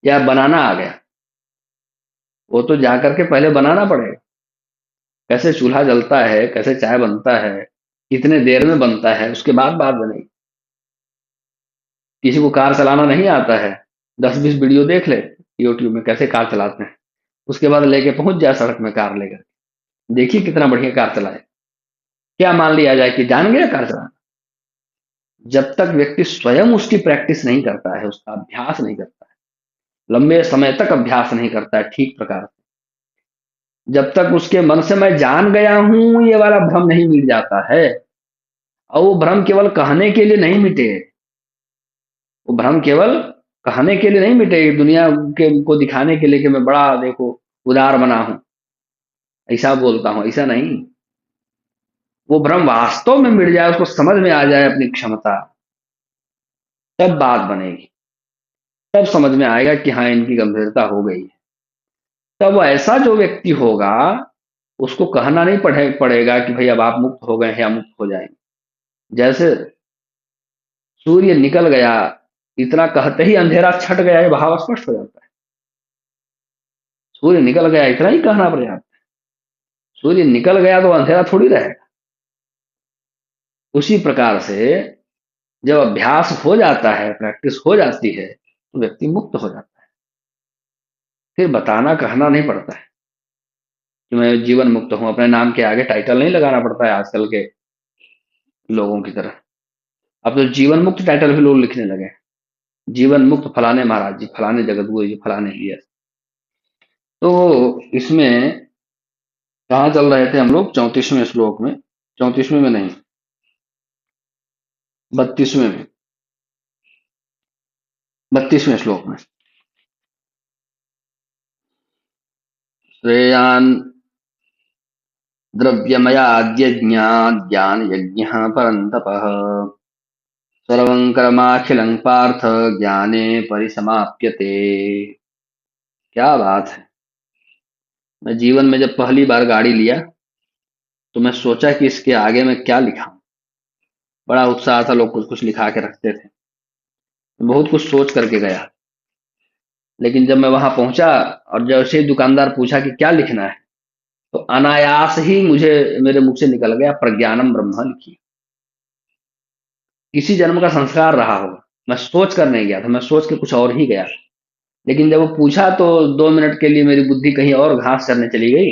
या बनाना आ गया? वो तो जा करके पहले बनाना पड़ेगा। कैसे चूल्हा जलता है, कैसे चाय बनता है, कितने देर में बनता है, उसके बाद बात बनेगी। किसी को कार चलाना नहीं आता है, 10-20 वीडियो देख ले यूट्यूब में कैसे कार चलाते हैं, उसके बाद लेके पहुंच जाए सड़क में कार लेकर, देखिए कितना बढ़िया कार चलाए। क्या मान लिया जाए कि जान गया कार चलाना? जब तक व्यक्ति स्वयं उसकी प्रैक्टिस नहीं करता है, उसका अभ्यास नहीं करता है, लंबे समय तक अभ्यास नहीं करता है ठीक प्रकार से, जब तक उसके मन से मैं जान गया हूं, ये वाला भ्रम नहीं मिट जाता है। और वो भ्रम केवल कहने के लिए नहीं मिटे, वो भ्रम केवल कहने के लिए नहीं मिटे, दुनिया के को दिखाने के लिए कि मैं बड़ा देखो उदार बना हूं, ऐसा बोलता हूं, ऐसा नहीं। वो भ्रम वास्तव में मिट जाए, उसको समझ में आ जाए अपनी क्षमता, तब बात बनेगी। तब समझ में आएगा कि हाँ इनकी गंभीरता हो गई है। तब वो ऐसा जो व्यक्ति होगा, उसको कहना नहीं पड़ेगा कि भाई अब आप मुक्त हो गए हैं या मुक्त हो जाएंगे। जैसे सूर्य निकल गया, इतना कहते ही अंधेरा छट गया, ये भाव स्पष्ट हो जाता है। सूर्य निकल गया इतना ही कहना पर्याप्त। सूर्य निकल गया तो अंधेरा थोड़ी रहेगा। उसी प्रकार से जब अभ्यास हो जाता है, प्रैक्टिस हो जाती है, तो व्यक्ति मुक्त हो जाता है। फिर बताना कहना नहीं पड़ता है कि मैं जीवन मुक्त हूं। अपने नाम के आगे टाइटल नहीं लगाना पड़ता है आजकल के लोगों की तरह। अब तो जीवन मुक्त टाइटल भी लोग लिखने लगे हैं। जीवन मुक्त फलाने महाराज जी, फलाने जगत गुरु जी, फलाने जी। तो इसमें कहाँ चल रहे थे हम लोग? 34वें श्लोक में, 34वें में नहीं, 32वें में, 32वें श्लोक में। श्रेयान द्रव्यमयाद्यज्ञात् ज्ञान यज्ञ परन्तपः सर्वं कर्माखिलं पार्थ ज्ञाने परिसमाप्यते। क्या बात है! मैं जीवन में जब पहली बार गाड़ी लिया तो मैं सोचा कि इसके आगे मैं क्या लिखा। बड़ा उत्साह था, लोग कुछ कुछ लिखा के रखते थे, बहुत कुछ सोच करके गया। लेकिन जब मैं वहां पहुंचा और जैसे ही दुकानदार पूछा कि क्या लिखना है, तो अनायास ही मुझे मेरे मुख से निकल गया प्रज्ञानम ब्रह्म लिखिए। किसी जन्म का संस्कार रहा होगा। मैं सोच कर नहीं गया था, मैं सोच के कुछ और ही गया। लेकिन जब वो पूछा तो 2 मिनट के लिए मेरी बुद्धि कहीं और घास चरने चली गई,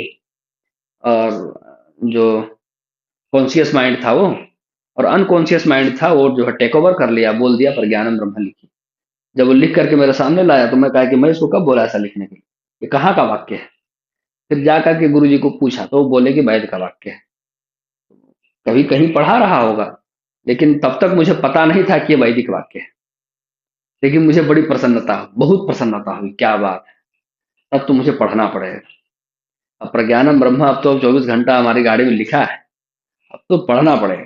और जो कॉन्शियस माइंड था वो और अनकॉन्शियस माइंड था वो जो है टेक ओवर कर लिया, बोल दिया प्रज्ञानम ब्रह्म लिखिए। जब वो लिख करके मेरे सामने लाया तो मैं कहा कि मैं इसको कब बोला ऐसा लिखने के लिए, ये कहाँ का वाक्य है? फिर जा करके गुरु जी को पूछा तो वो बोले कि वैद का वाक्य है। कभी कहीं पढ़ा रहा होगा, लेकिन तब तक मुझे पता नहीं था कि ये वैदिक वाक्य है। लेकिन मुझे बड़ी प्रसन्नता, बहुत प्रसन्नता हुई, क्या बात है, अब तो मुझे पढ़ना पड़ेगा। अब प्रज्ञानम ब्रह्म अब तो 24 घंटा हमारी गाड़ी में लिखा है, अब तो पढ़ना पड़ेगा।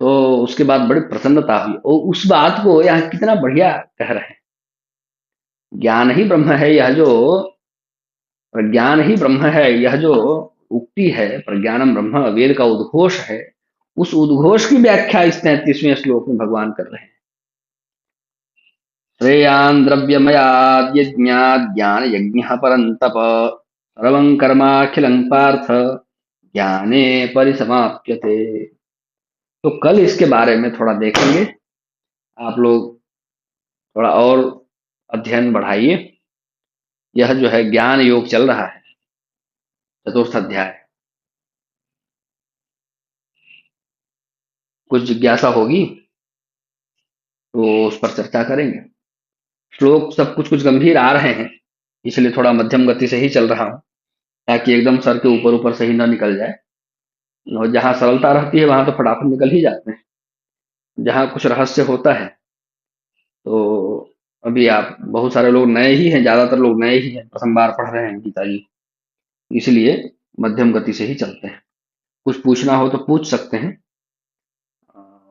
तो उसके बाद बड़ी प्रसन्नता हुई, और उस बात को यहाँ कितना बढ़िया कह रहे हैं। ज्ञान ही ब्रह्म है, यह जो प्रज्ञान ही ब्रह्म है, यह जो उक्ति है प्रज्ञानम ब्रह्म वेद का उद्घोष है, उस उद्घोष की व्याख्या इस 33वें श्लोक में भगवान कर रहे हैं। श्रेयान् द्रव्यमयाद्यज्ञात् ज्ञान यज्ञ परन्तप सर्वं कर्माखिलं पार्थ ज्ञाने परिसमाप्यते। तो कल इसके बारे में थोड़ा देखेंगे। आप लोग थोड़ा और अध्ययन बढ़ाइए। यह जो है ज्ञान योग चल रहा है, चतुर्थ अध्याय। कुछ जिज्ञासा होगी तो उस पर चर्चा करेंगे। श्लोक सब कुछ कुछ गंभीर आ रहे हैं, इसलिए थोड़ा मध्यम गति से ही चल रहा हूँ, ताकि एकदम सर के ऊपर ऊपर से ही न निकल जाए। और जहाँ सरलता रहती है वहां तो फटाफट निकल ही जाते हैं। जहाँ कुछ रहस्य होता है तो अभी आप बहुत सारे लोग नए ही हैं, ज्यादातर लोग नए ही हैं, प्रथम बार पढ़ रहे हैं गीता जी, इसलिए मध्यम गति से ही चलते हैं। कुछ पूछना हो तो पूछ सकते हैं,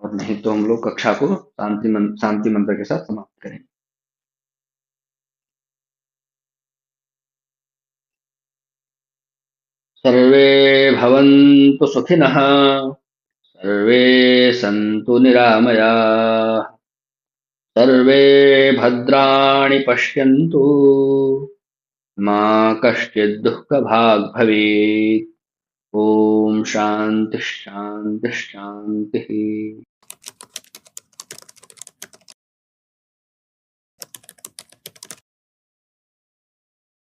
और नहीं तो हम लोग कक्षा को शांति मंत्र के साथ समाप्त करेंगे। सर्वे भवन्तु सुखिनः, सर्वे सन्तु निरामयाः, सर्वे भद्राणि पश्यन्तु, मा कश्चित् दुःखभाग् भवेत्। ओम शांति शांति शांति।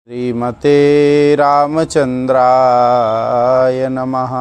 श्रीमते रामचंद्राय नमः।